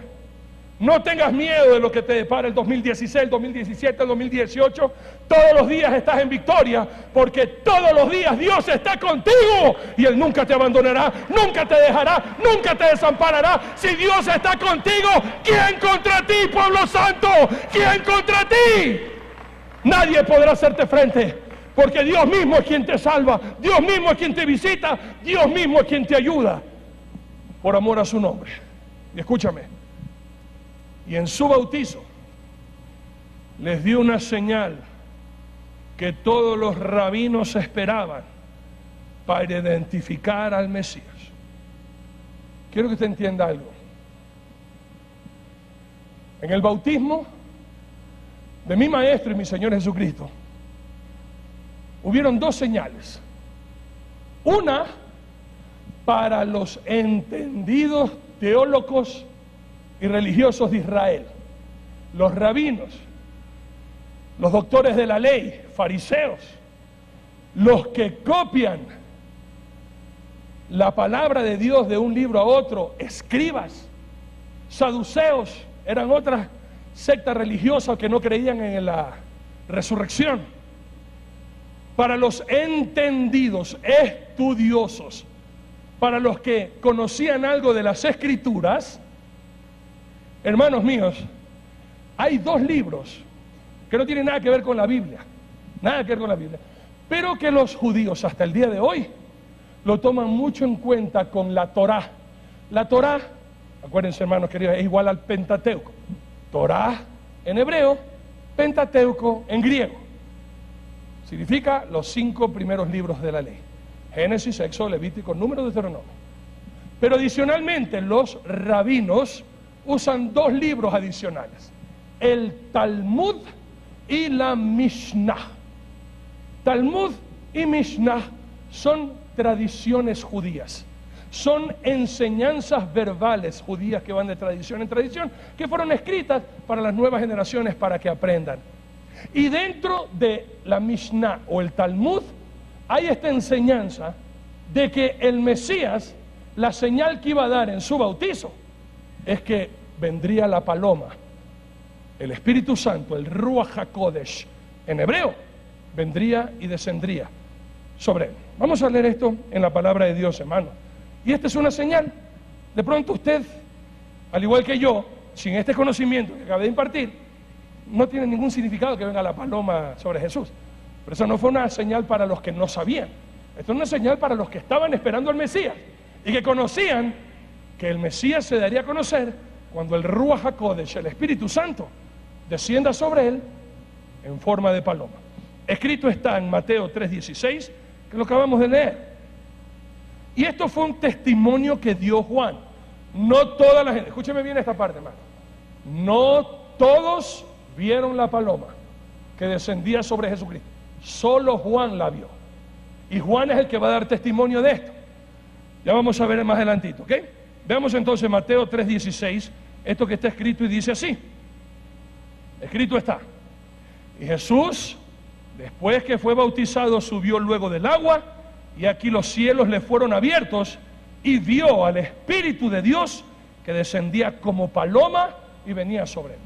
no tengas miedo de lo que te depara el 2016, el 2017, el 2018. Todos los días estás en victoria, porque todos los días Dios está contigo y Él nunca te abandonará, nunca te dejará, nunca te desamparará. Si Dios está contigo, ¿quién contra ti, pueblo santo? ¿Quién contra ti? Nadie podrá hacerte frente, porque Dios mismo es quien te salva, Dios mismo es quien te visita, Dios mismo es quien te ayuda, por amor a su nombre. Y escúchame, y en su bautizo les dio una señal que todos los rabinos esperaban para identificar al Mesías. Quiero que usted entienda algo. En el bautismo de mi Maestro y mi Señor Jesucristo hubieron dos señales. Una para los entendidos teólogos y religiosos de Israel, los rabinos, los doctores de la ley, fariseos, los que copian la palabra de Dios de un libro a otro, escribas, saduceos, eran otras sectas religiosas que no creían en la resurrección. Para los entendidos, estudiosos, para los que conocían algo de las Escrituras, hermanos míos, hay dos libros que no tienen nada que ver con la Biblia, nada que ver con la Biblia, pero que los judíos hasta el día de hoy lo toman mucho en cuenta con la Torá. La Torá, acuérdense, hermanos queridos, es igual al Pentateuco. Torá en hebreo, Pentateuco en griego. Significa los 5 primeros libros de la ley: Génesis, Éxodo, Levítico, Número, Deuteronomio. Pero adicionalmente los rabinos usan dos libros adicionales, el Talmud y la Mishnah. Talmud y Mishnah son tradiciones judías, son enseñanzas verbales judías que van de tradición en tradición, que fueron escritas para las nuevas generaciones para que aprendan. Y dentro de la Mishnah o el Talmud hay esta enseñanza de que el Mesías, la señal que iba a dar en su bautizo, es que vendría la paloma, el Espíritu Santo, el Ruach HaKodesh, en hebreo, vendría y descendría sobre él. Vamos a leer esto en la palabra de Dios, hermano. Y esta es una señal. De pronto usted, al igual que yo, sin este conocimiento que acabé de impartir, no tiene ningún significado que venga la paloma sobre Jesús. Pero eso no fue una señal para los que no sabían. Esto es una señal para los que estaban esperando al Mesías y que conocían que el Mesías se daría a conocer cuando el Ruach HaKodesh, el Espíritu Santo, descienda sobre él en forma de paloma. Escrito está en Mateo 3:16, que lo acabamos de leer. Y esto fue un testimonio que dio Juan. No toda la gente, escúcheme bien esta parte, hermano. No todos vieron la paloma que descendía sobre Jesucristo. Solo Juan la vio. Y Juan es el que va a dar testimonio de esto. Ya vamos a ver más adelantito, ¿ok? Veamos entonces Mateo 3:16, esto que está escrito y dice así. Escrito está. Y Jesús, después que fue bautizado, subió luego del agua, y aquí los cielos le fueron abiertos, y vio al Espíritu de Dios que descendía como paloma y venía sobre él.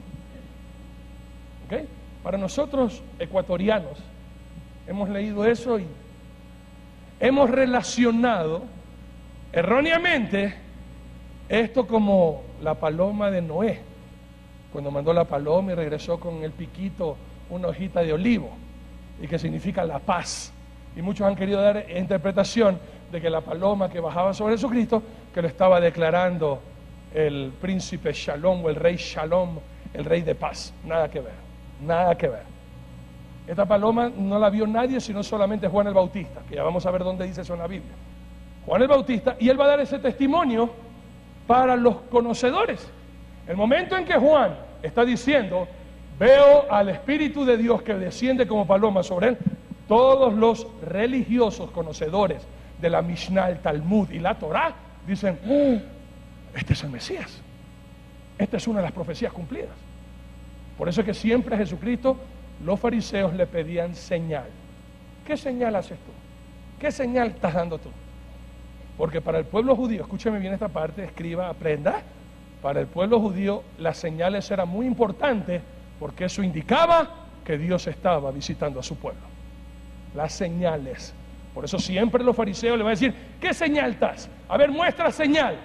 ¿Ok? Para nosotros ecuatorianos, hemos leído eso y hemos relacionado erróneamente esto como la paloma de Noé, cuando mandó la paloma y regresó con el piquito una hojita de olivo, y que significa la paz. Y muchos han querido dar interpretación de que la paloma que bajaba sobre Jesucristo, que lo estaba declarando el príncipe Shalom o el rey Shalom, el rey de paz. Nada que ver, nada que ver. Esta paloma no la vio nadie sino solamente Juan el Bautista, que ya vamos a ver dónde dice eso en la Biblia. Juan el Bautista, y él va a dar ese testimonio para los conocedores. El momento en que Juan está diciendo, veo al Espíritu de Dios que desciende como paloma sobre él, todos los religiosos conocedores de la Mishnah, el Talmud y la Torah dicen, este es el Mesías, esta es una de las profecías cumplidas. Por eso es que siempre a Jesucristo los fariseos le pedían señal. ¿Qué señal haces tú? ¿Qué señal estás dando tú? Porque para el pueblo judío, escúcheme bien esta parte, escriba, aprenda, para el pueblo judío las señales eran muy importantes porque eso indicaba que Dios estaba visitando a su pueblo. Las señales. Por eso siempre los fariseos le van a decir, ¿qué señal estás? A ver, muestra señal.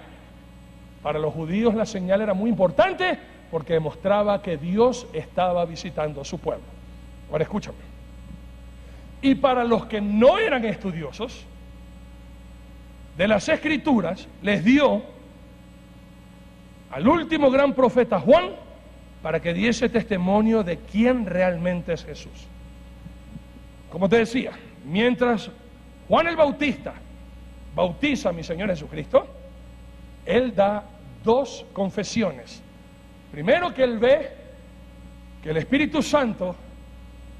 Para los judíos la señal era muy importante porque demostraba que Dios estaba visitando a su pueblo. Ahora escúchame. Y para los que no eran estudiosos de las Escrituras, les dio al último gran profeta Juan para que diese testimonio de quién realmente es Jesús. Como te decía, mientras Juan el Bautista bautiza a mi Señor Jesucristo, él da dos confesiones. Primero, que él ve que el Espíritu Santo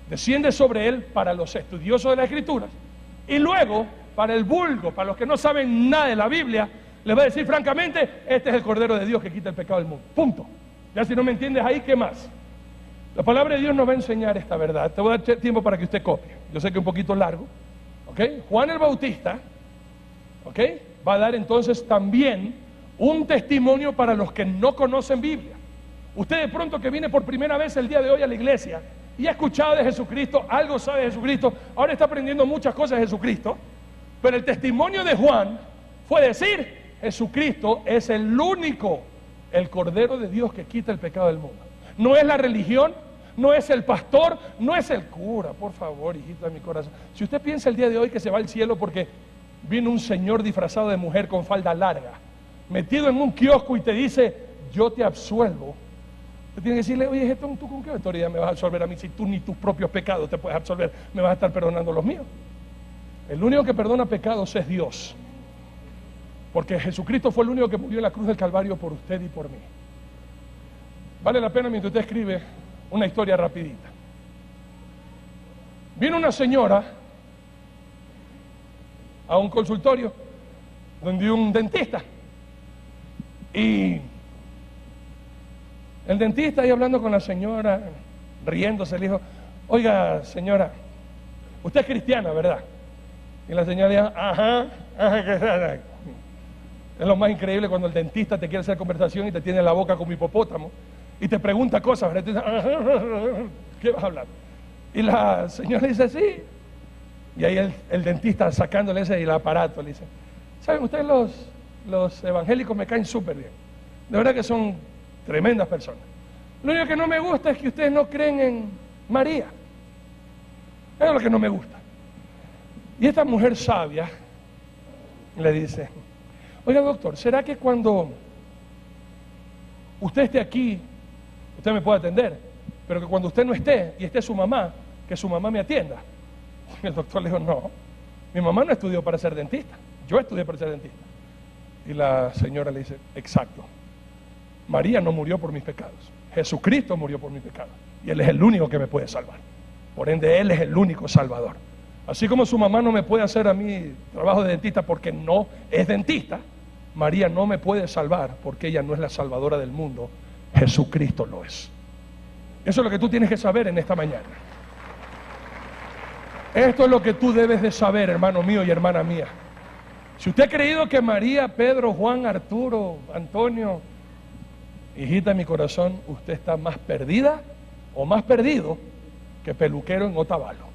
desciende sobre él para los estudiosos de las Escrituras, y luego para el vulgo, para los que no saben nada de la Biblia, les va a decir francamente, este es el Cordero de Dios que quita el pecado del mundo. Punto. Ya si no me entiendes ahí, ¿qué más? La palabra de Dios nos va a enseñar esta verdad. Te voy a dar tiempo para que usted copie. Yo sé que es un poquito largo. ¿Ok? Juan el Bautista, ¿ok?, va a dar entonces también un testimonio para los que no conocen Biblia. Usted de pronto que viene por primera vez el día de hoy a la iglesia y ha escuchado de Jesucristo, algo sabe de Jesucristo, ahora está aprendiendo muchas cosas de Jesucristo, pero el testimonio de Juan fue decir, Jesucristo es el único, el Cordero de Dios que quita el pecado del mundo. No es la religión, no es el pastor, no es el cura. Por favor, hijito de mi corazón, si usted piensa el día de hoy que se va al cielo porque vino un señor disfrazado de mujer con falda larga, metido en un kiosco y te dice, yo te absuelvo, usted tiene que decirle, oye, ¿tú con qué autoridad me vas a absolver a mí si tú ni tus propios pecados te puedes absolver? Me vas a estar perdonando los míos. El único que perdona pecados es Dios, porque Jesucristo fue el único que murió en la cruz del Calvario por usted y por mí. Vale la pena mientras usted escribe una historia rapidita. Vino una señora a un consultorio donde un dentista, y el dentista ahí hablando con la señora, riéndose, le dijo: oiga señora, usted es cristiana, ¿verdad? Y la señora dijo: ajá. Es lo más increíble cuando el dentista te quiere hacer conversación y te tiene la boca como hipopótamo y te pregunta cosas, ¿verdad? Y tú dices: ¿qué vas a hablar? Y la señora dice: sí. Y ahí el dentista sacándole ese el aparato le dice: ¿saben ustedes, los evangélicos me caen súper bien? De verdad que son tremendas personas. Lo único que no me gusta es que ustedes no creen en María. Eso es lo que no me gusta. Y esta mujer sabia le dice: oiga doctor, ¿será que cuando usted esté aquí, usted me puede atender? Pero que cuando usted no esté y esté su mamá, que su mamá me atienda. Y el doctor le dijo: no, mi mamá no estudió para ser dentista, yo estudié para ser dentista. Y la señora le dice: exacto, María no murió por mis pecados, Jesucristo murió por mis pecados, y Él es el único que me puede salvar. Por ende, Él es el único salvador. Así como su mamá no me puede hacer a mí trabajo de dentista porque no es dentista, María no me puede salvar porque ella no es la salvadora del mundo, Jesucristo lo es. Eso es lo que tú tienes que saber en esta mañana. Esto es lo que tú debes de saber, hermano mío y hermana mía. Si usted ha creído que María, Pedro, Juan, Arturo, Antonio, hijita de mi corazón, usted está más perdida o más perdido que peluquero en Otavalo.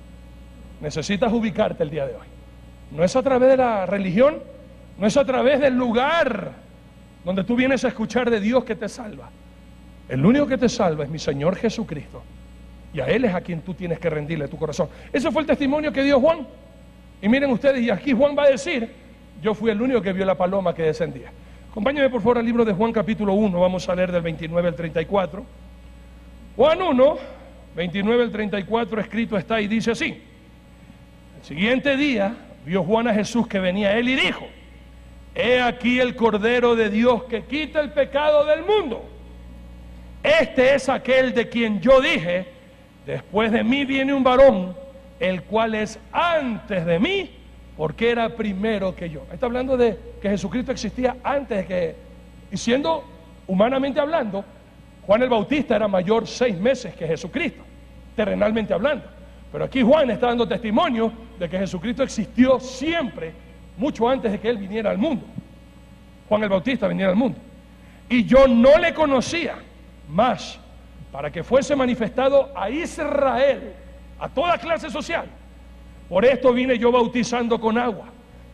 Necesitas ubicarte el día de hoy. No es a través de la religión, no es a través del lugar donde tú vienes a escuchar de Dios que te salva. El único que te salva es mi Señor Jesucristo, y a Él es a quien tú tienes que rendirle tu corazón. Ese fue el testimonio que dio Juan. Y miren ustedes, y aquí Juan va a decir: yo fui el único que vio la paloma que descendía. Acompáñenme por favor al libro de Juan capítulo 1, vamos a leer del 29 al 34. Juan 1, 29 al 34, escrito está y dice así: el siguiente día vio Juan a Jesús que venía a él y dijo: he aquí el Cordero de Dios que quita el pecado del mundo. Este es aquel de quien yo dije: después de mí viene un varón, el cual es antes de mí, porque era primero que yo. Está hablando de que Jesucristo existía antes de que, y siendo humanamente hablando, Juan el Bautista era mayor 6 meses que Jesucristo, terrenalmente hablando. Pero aquí Juan está dando testimonio de que Jesucristo existió siempre, mucho antes de que Él viniera al mundo. Juan el Bautista viniera al mundo. Y yo no le conocía, mas para que fuese manifestado a Israel, a toda clase social. Por esto vine yo bautizando con agua.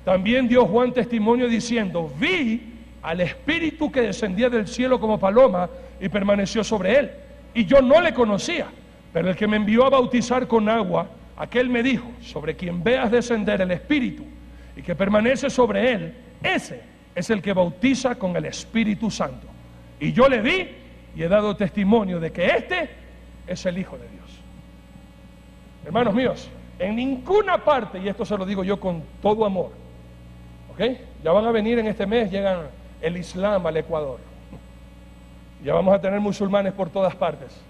También dio Juan testimonio diciendo: vi al Espíritu que descendía del cielo como paloma y permaneció sobre él. Y yo no le conocía, pero el que me envió a bautizar con agua, aquel me dijo: sobre quien veas descender el Espíritu y que permanece sobre él, ese es el que bautiza con el Espíritu Santo. Y yo le vi y he dado testimonio de que este es el Hijo de Dios. Hermanos míos, en ninguna parte, y esto se lo digo yo con todo amor, ¿ok? Ya van a venir en este mes, llegan el Islam al Ecuador. Ya vamos a tener musulmanes por todas partes.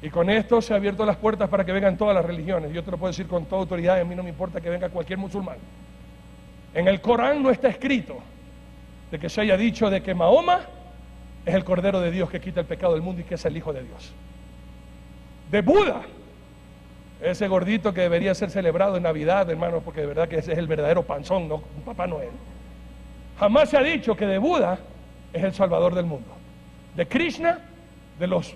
Y con esto se han abierto las puertas para que vengan todas las religiones. Yo te lo puedo decir con toda autoridad, a mí no me importa que venga cualquier musulmán. En el Corán no está escrito de que se haya dicho de que Mahoma es el Cordero de Dios que quita el pecado del mundo y que es el Hijo de Dios. De Buda, ese gordito que debería ser celebrado en Navidad, hermano, porque de verdad que ese es el verdadero panzón, no un Papá Noel. Jamás se ha dicho que de Buda es el Salvador del mundo. De Krishna, de los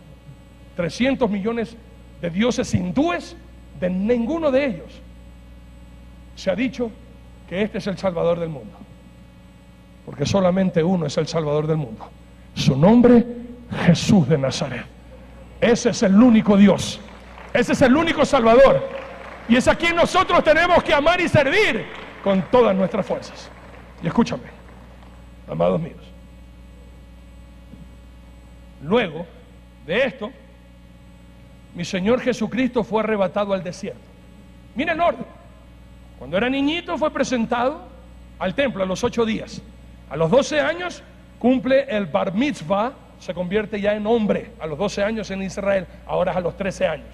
300 millones de dioses hindúes, de ninguno de ellos se ha dicho que este es el Salvador del mundo, porque solamente uno es el Salvador del mundo. Su nombre, Jesús de Nazaret. Ese es el único Dios, ese es el único Salvador, y es a quien nosotros tenemos que amar y servir con todas nuestras fuerzas. Y escúchame, amados míos, luego de esto, mi Señor Jesucristo fue arrebatado al desierto. Mira el orden. Cuando era niñito fue presentado al templo a los 8 días. A los 12 años cumple el bar mitzvah se convierte ya en hombre a los 12 años en Israel, ahora es a los 13 años.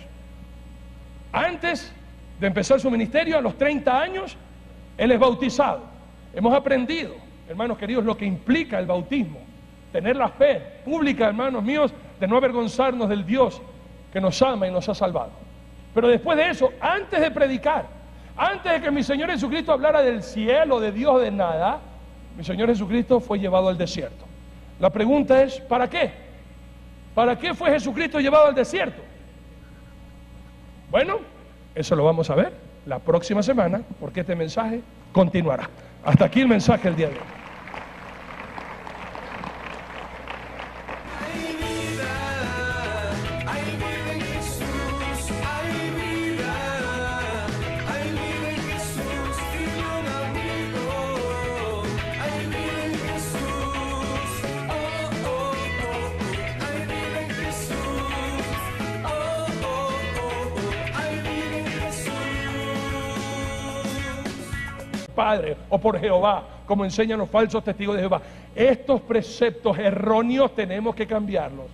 Antes de empezar su ministerio, a los 30 años, él es bautizado. Hemos aprendido, hermanos queridos, lo que implica el bautismo. Tener la fe pública, hermanos míos, de no avergonzarnos del Dios que nos ama y nos ha salvado. Pero después de eso, antes de predicar, antes de que mi Señor Jesucristo hablara del cielo, de Dios, de nada, mi Señor Jesucristo fue llevado al desierto. La pregunta es, ¿para qué? ¿Para qué fue Jesucristo llevado al desierto? Bueno, eso lo vamos a ver la próxima semana, porque este mensaje continuará. Hasta aquí el mensaje del día de hoy. Padre o por Jehová, como enseñan los falsos testigos de Jehová. Estos preceptos erróneos tenemos que cambiarlos.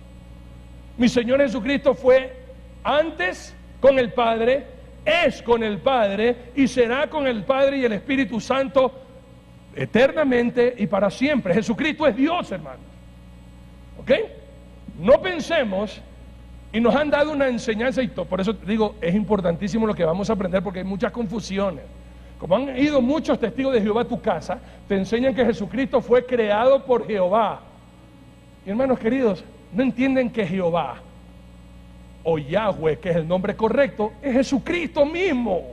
Mi Señor Jesucristo fue antes con el Padre, es con el Padre y será con el Padre y el Espíritu Santo eternamente y para siempre. Jesucristo es Dios, hermanos. ¿Ok? No pensemos, y nos han dado una enseñanza, y por eso digo, es importantísimo lo que vamos a aprender, porque hay muchas confusiones. Como han ido muchos testigos de Jehová a tu casa, te enseñan que Jesucristo fue creado por Jehová. Y hermanos queridos, no entienden que Jehová o Yahweh, que es el nombre correcto, es Jesucristo mismo.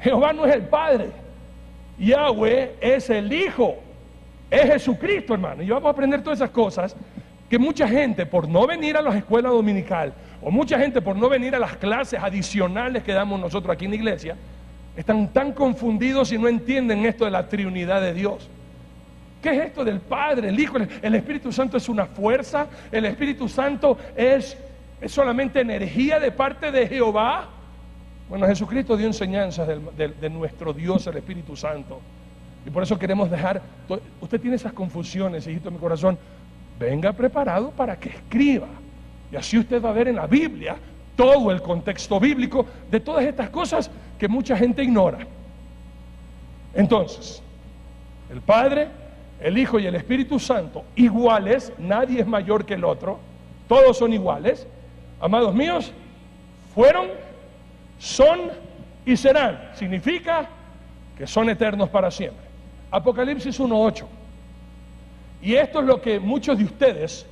Jehová no es el Padre, Yahweh es el Hijo, es Jesucristo, hermano. Y vamos a aprender todas esas cosas que mucha gente, por no venir a las escuelas dominical, o mucha gente por no venir a las clases adicionales que damos nosotros aquí en la iglesia, están tan confundidos y no entienden esto de la triunidad de Dios. ¿Qué es esto del Padre, el Hijo? El Espíritu Santo es una fuerza, el Espíritu Santo es solamente energía de parte de Jehová. Bueno, Jesucristo dio enseñanzas de nuestro Dios, el Espíritu Santo. Y por eso queremos dejar, usted tiene esas confusiones, hijito de mi corazón, venga preparado para que escriba. Y así usted va a ver en la Biblia todo el contexto bíblico de todas estas cosas que mucha gente ignora. Entonces, el Padre, el Hijo y el Espíritu Santo, iguales, nadie es mayor que el otro, todos son iguales. Amados míos, fueron, son y serán. Significa que son eternos para siempre. Apocalipsis 1:8. Y esto es lo que muchos de ustedes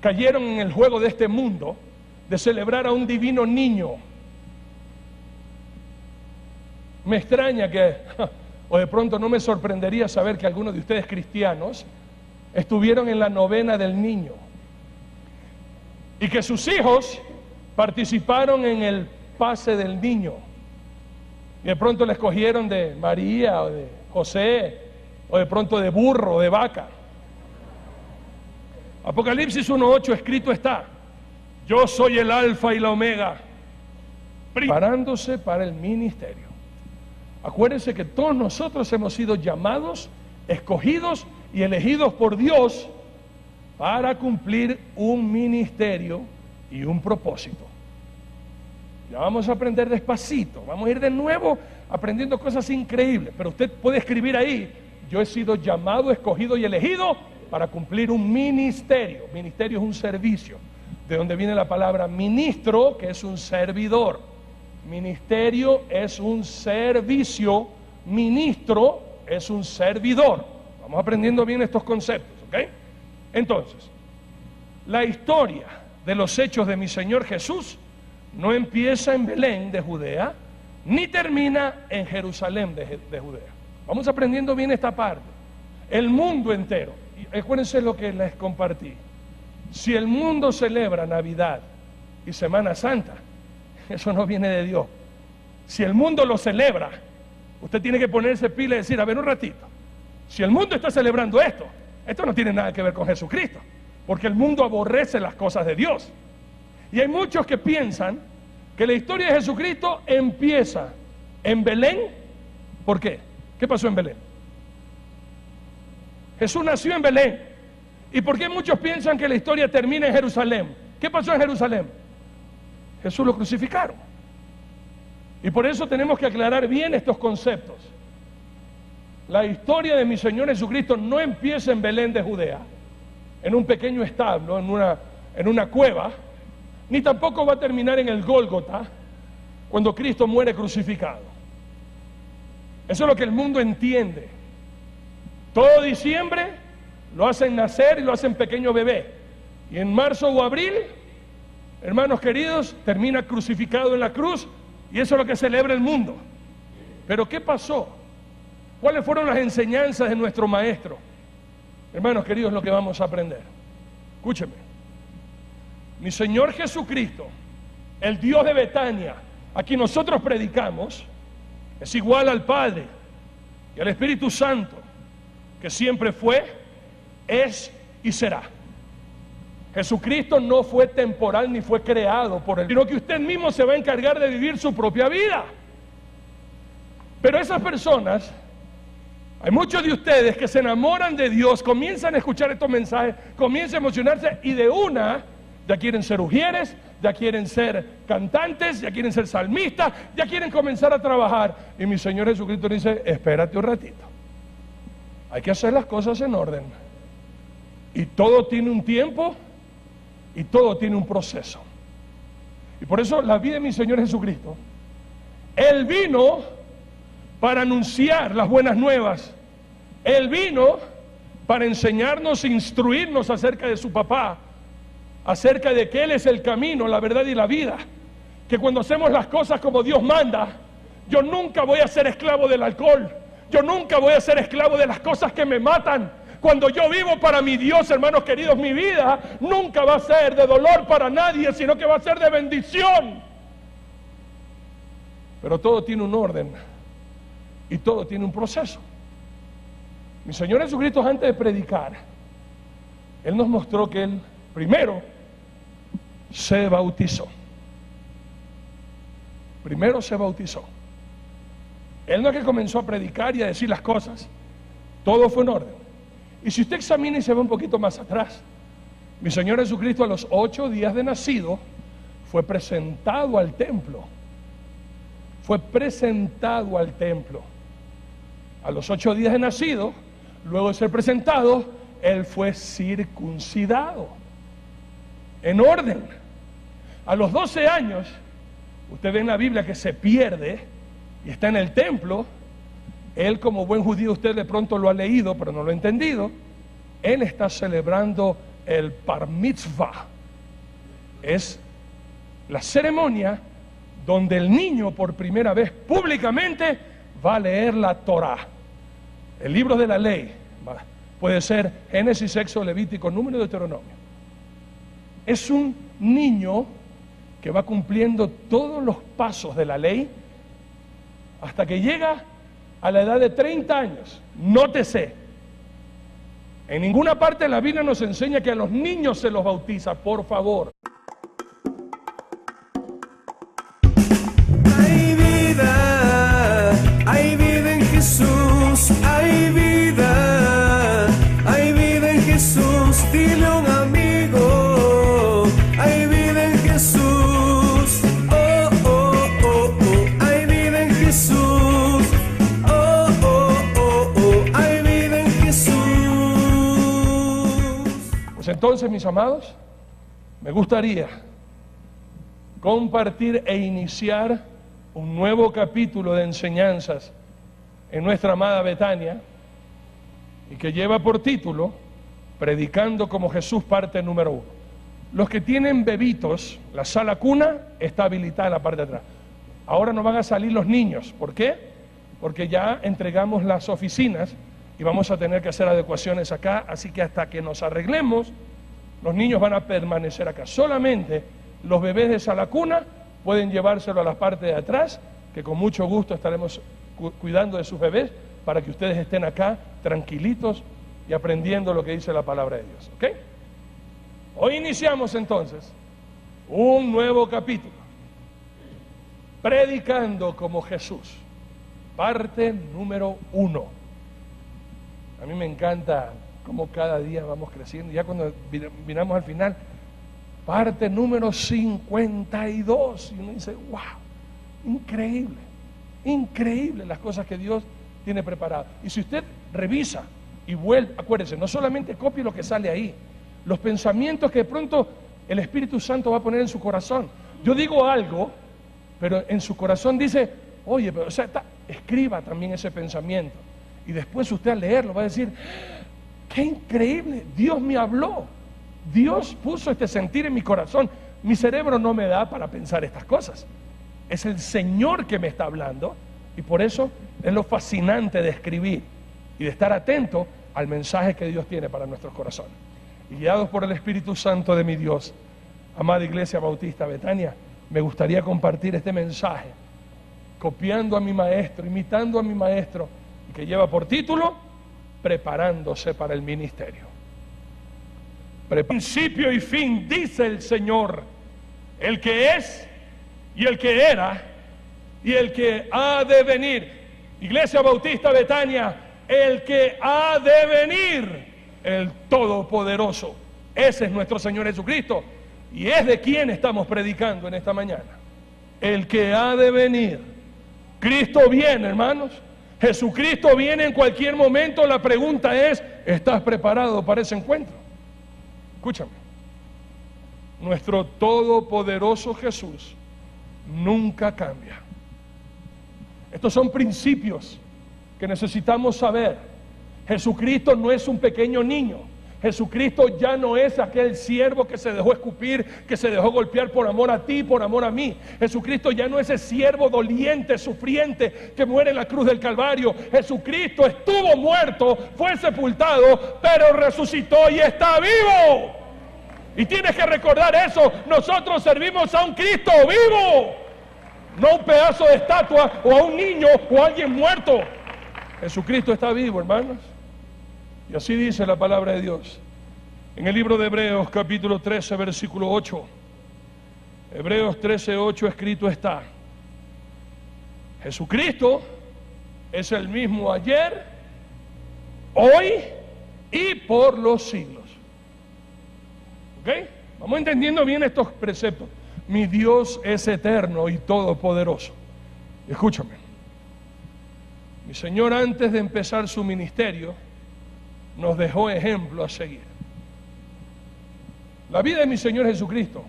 cayeron en el juego de este mundo, de celebrar a un divino niño. Me extraña que, o de pronto no me sorprendería saber que algunos de ustedes cristianos estuvieron en la novena del niño y que sus hijos participaron en el pase del niño y de pronto les cogieron de María o de José o de pronto de burro o de vaca. Apocalipsis 1:8 escrito está: yo soy el alfa y la omega, preparándose para el ministerio. Acuérdense que todos nosotros hemos sido llamados, escogidos y elegidos por Dios para cumplir un ministerio y un propósito. Ya vamos a aprender despacito, vamos a ir de nuevo aprendiendo cosas increíbles, pero usted puede escribir ahí: yo he sido llamado, escogido y elegido para cumplir un ministerio. Ministerio es un servicio, de donde viene la palabra ministro, que es un servidor. Ministerio es un servicio, ministro es un servidor. Vamos aprendiendo bien estos conceptos, ¿ok? Entonces, la historia de los hechos de mi Señor Jesús no empieza en Belén de Judea, ni termina en Jerusalén de Judea. Vamos aprendiendo bien esta parte. El mundo entero, y acuérdense lo que les compartí, si el mundo celebra Navidad y Semana Santa, eso no viene de Dios. Si el mundo lo celebra, usted tiene que ponerse pila y decir: a ver un ratito, si el mundo está celebrando esto no tiene nada que ver con Jesucristo, porque el mundo aborrece las cosas de Dios. Y hay muchos que piensan que la historia de Jesucristo empieza en Belén. ¿Por qué? ¿Qué pasó en Belén? Jesús nació en Belén. ¿Y por qué muchos piensan que la historia termina en Jerusalén? ¿Qué pasó en Jerusalén? Jesús lo crucificaron. Y por eso tenemos que aclarar bien estos conceptos. La historia de mi Señor Jesucristo no empieza en Belén de Judea, en un pequeño establo, en una cueva, ni tampoco va a terminar en el Gólgota, cuando Cristo muere crucificado. Eso es lo que el mundo entiende. Todo diciembre lo hacen nacer y lo hacen pequeño bebé. Y en marzo o abril, hermanos queridos, termina crucificado en la cruz, y eso es lo que celebra el mundo. Pero ¿qué pasó? ¿Cuáles fueron las enseñanzas de nuestro maestro? Hermanos queridos, lo que vamos a aprender. Escúcheme. Mi Señor Jesucristo, el Dios de Betania, a quien nosotros predicamos, es igual al Padre y al Espíritu Santo, que siempre fue, es y será. Jesucristo no fue temporal ni fue creado por él, sino que usted mismo se va a encargar de vivir su propia vida. Pero esas personas, hay muchos de ustedes que se enamoran de Dios, comienzan a escuchar estos mensajes, comienzan a emocionarse y de una ya quieren ser ujieres, ya quieren ser cantantes, ya quieren ser salmistas, ya quieren comenzar a trabajar. Y mi Señor Jesucristo dice, espérate un ratito, hay que hacer las cosas en orden. Y todo tiene un tiempo y todo tiene un proceso. Y por eso la vida de mi Señor Jesucristo, Él vino para anunciar las buenas nuevas. Él vino para enseñarnos, instruirnos acerca de su papá, acerca de que Él es el camino, la verdad y la vida. Que cuando hacemos las cosas como Dios manda, yo nunca voy a ser esclavo del alcohol, yo nunca voy a ser esclavo de las cosas que me matan. Cuando yo vivo para mi Dios, hermanos queridos, mi vida nunca va a ser de dolor para nadie, sino que va a ser de bendición. Pero todo tiene un orden y todo tiene un proceso. Mi Señor Jesucristo, antes de predicar, Él nos mostró que Él primero se bautizó. Primero se bautizó. Él no es que comenzó a predicar y a decir las cosas. Todo fue en orden. Y si usted examina y se va un poquito más atrás, mi Señor Jesucristo a los 8 días de nacido fue presentado al templo. Fue presentado al templo. A los 8 días de nacido, luego de ser presentado, Él fue circuncidado. En orden. A los 12 años, usted ve en la Biblia que se pierde y está en el templo. Él, como buen judío, usted de pronto lo ha leído, pero no lo ha entendido. Él está celebrando el Bar Mitzvah. Es la ceremonia donde el niño por primera vez públicamente va a leer la Torah, el libro de la ley. Puede ser Génesis, Éxodo, Levítico, Número, Deuteronomio. Es un niño que va cumpliendo todos los pasos de la ley hasta que llega a la edad de 30 años. Nótese, en ninguna parte de la Biblia nos enseña que a los niños se los bautiza, por favor. Hay vida en Jesús, hay vida en Jesús, dile a un amigo, hay vida en Jesús, oh, oh, oh, oh, hay vida en Jesús, oh, oh, oh, oh, hay vida en Jesús. Pues entonces, mis amados, me gustaría compartir e iniciar un nuevo capítulo de enseñanzas en nuestra amada Betania, y que lleva por título Predicando como Jesús, parte número 1. Los que tienen bebitos, la sala cuna está habilitada en la parte de atrás. Ahora no van a salir los niños. ¿Por qué? Porque ya entregamos las oficinas y vamos a tener que hacer adecuaciones acá, así que hasta que nos arreglemos, los niños van a permanecer acá. Solamente los bebés de sala cuna pueden llevárselo a la parte de atrás, que con mucho gusto estaremos cuidando de sus bebés para que ustedes estén acá tranquilitos y aprendiendo lo que dice la palabra de Dios. ¿Ok? Hoy iniciamos entonces un nuevo capítulo, Predicando como Jesús, parte número 1. A mí me encanta como cada día vamos creciendo. Ya cuando miramos al final, parte número 52, y uno dice, wow, increíble, increíble las cosas que Dios tiene preparadas. Y si usted revisa y vuelve, acuérdese, no solamente copie lo que sale ahí, los pensamientos que de pronto el Espíritu Santo va a poner en su corazón. Yo digo algo, pero en su corazón dice, oye, pero o sea, escriba también ese pensamiento. Y después usted al leerlo va a decir, qué increíble, Dios me habló, Dios puso este sentir en mi corazón. Mi cerebro no me da para pensar estas cosas, es el Señor que me está hablando, y por eso es lo fascinante de escribir y de estar atento al mensaje que Dios tiene para nuestros corazones. Y guiados por el Espíritu Santo de mi Dios, amada Iglesia Bautista Betania, me gustaría compartir este mensaje, copiando a mi maestro, imitando a mi maestro, que lleva por título, preparándose para el ministerio. Principio y fin, dice el Señor, el que es y el que era y el que ha de venir. Iglesia Bautista Betania, el que ha de venir, el Todopoderoso. Ese es nuestro Señor Jesucristo, y es de quien estamos predicando en esta mañana. El que ha de venir. Cristo viene, hermanos. Jesucristo viene en cualquier momento. La pregunta es, ¿estás preparado para ese encuentro? Escúchame. Nuestro todopoderoso Jesús nunca cambia. Estos son principios que necesitamos saber. Jesucristo no es un pequeño niño. Jesucristo ya no es aquel siervo que se dejó escupir, que se dejó golpear por amor a ti, por amor a mí. Jesucristo ya no es ese siervo doliente, sufriente, que muere en la cruz del Calvario. Jesucristo estuvo muerto, fue sepultado, pero resucitó y está vivo. Y tienes que recordar eso. Nosotros servimos a un Cristo vivo, no a un pedazo de estatua o a un niño o a alguien muerto. Jesucristo está vivo, hermanos. Y así dice la palabra de Dios en el libro de Hebreos capítulo 13 versículo 8. Hebreos 13, 8 escrito está: Jesucristo es el mismo ayer, hoy y por los siglos. ¿Ok? Vamos entendiendo bien estos preceptos. Mi Dios es eterno y todopoderoso. Escúchame. Mi Señor, antes de empezar su ministerio, nos dejó ejemplo a seguir. La vida de mi Señor Jesucristo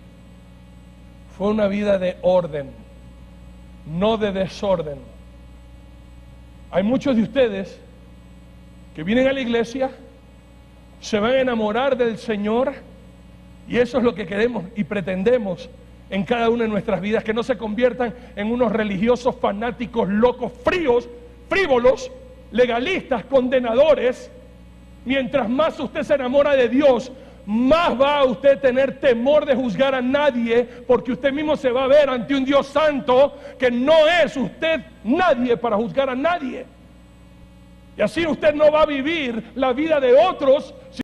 fue una vida de orden, no de desorden. Hay muchos de ustedes que vienen a la iglesia, se van a enamorar del Señor, y eso es lo que queremos y pretendemos en cada una de nuestras vidas, que no se conviertan en unos religiosos fanáticos locos, fríos, frívolos, legalistas, condenadores. Mientras más usted se enamora de Dios, más va a usted tener temor de juzgar a nadie, porque usted mismo se va a ver ante un Dios santo que no es usted nadie para juzgar a nadie. Y así usted no va a vivir la vida de otros,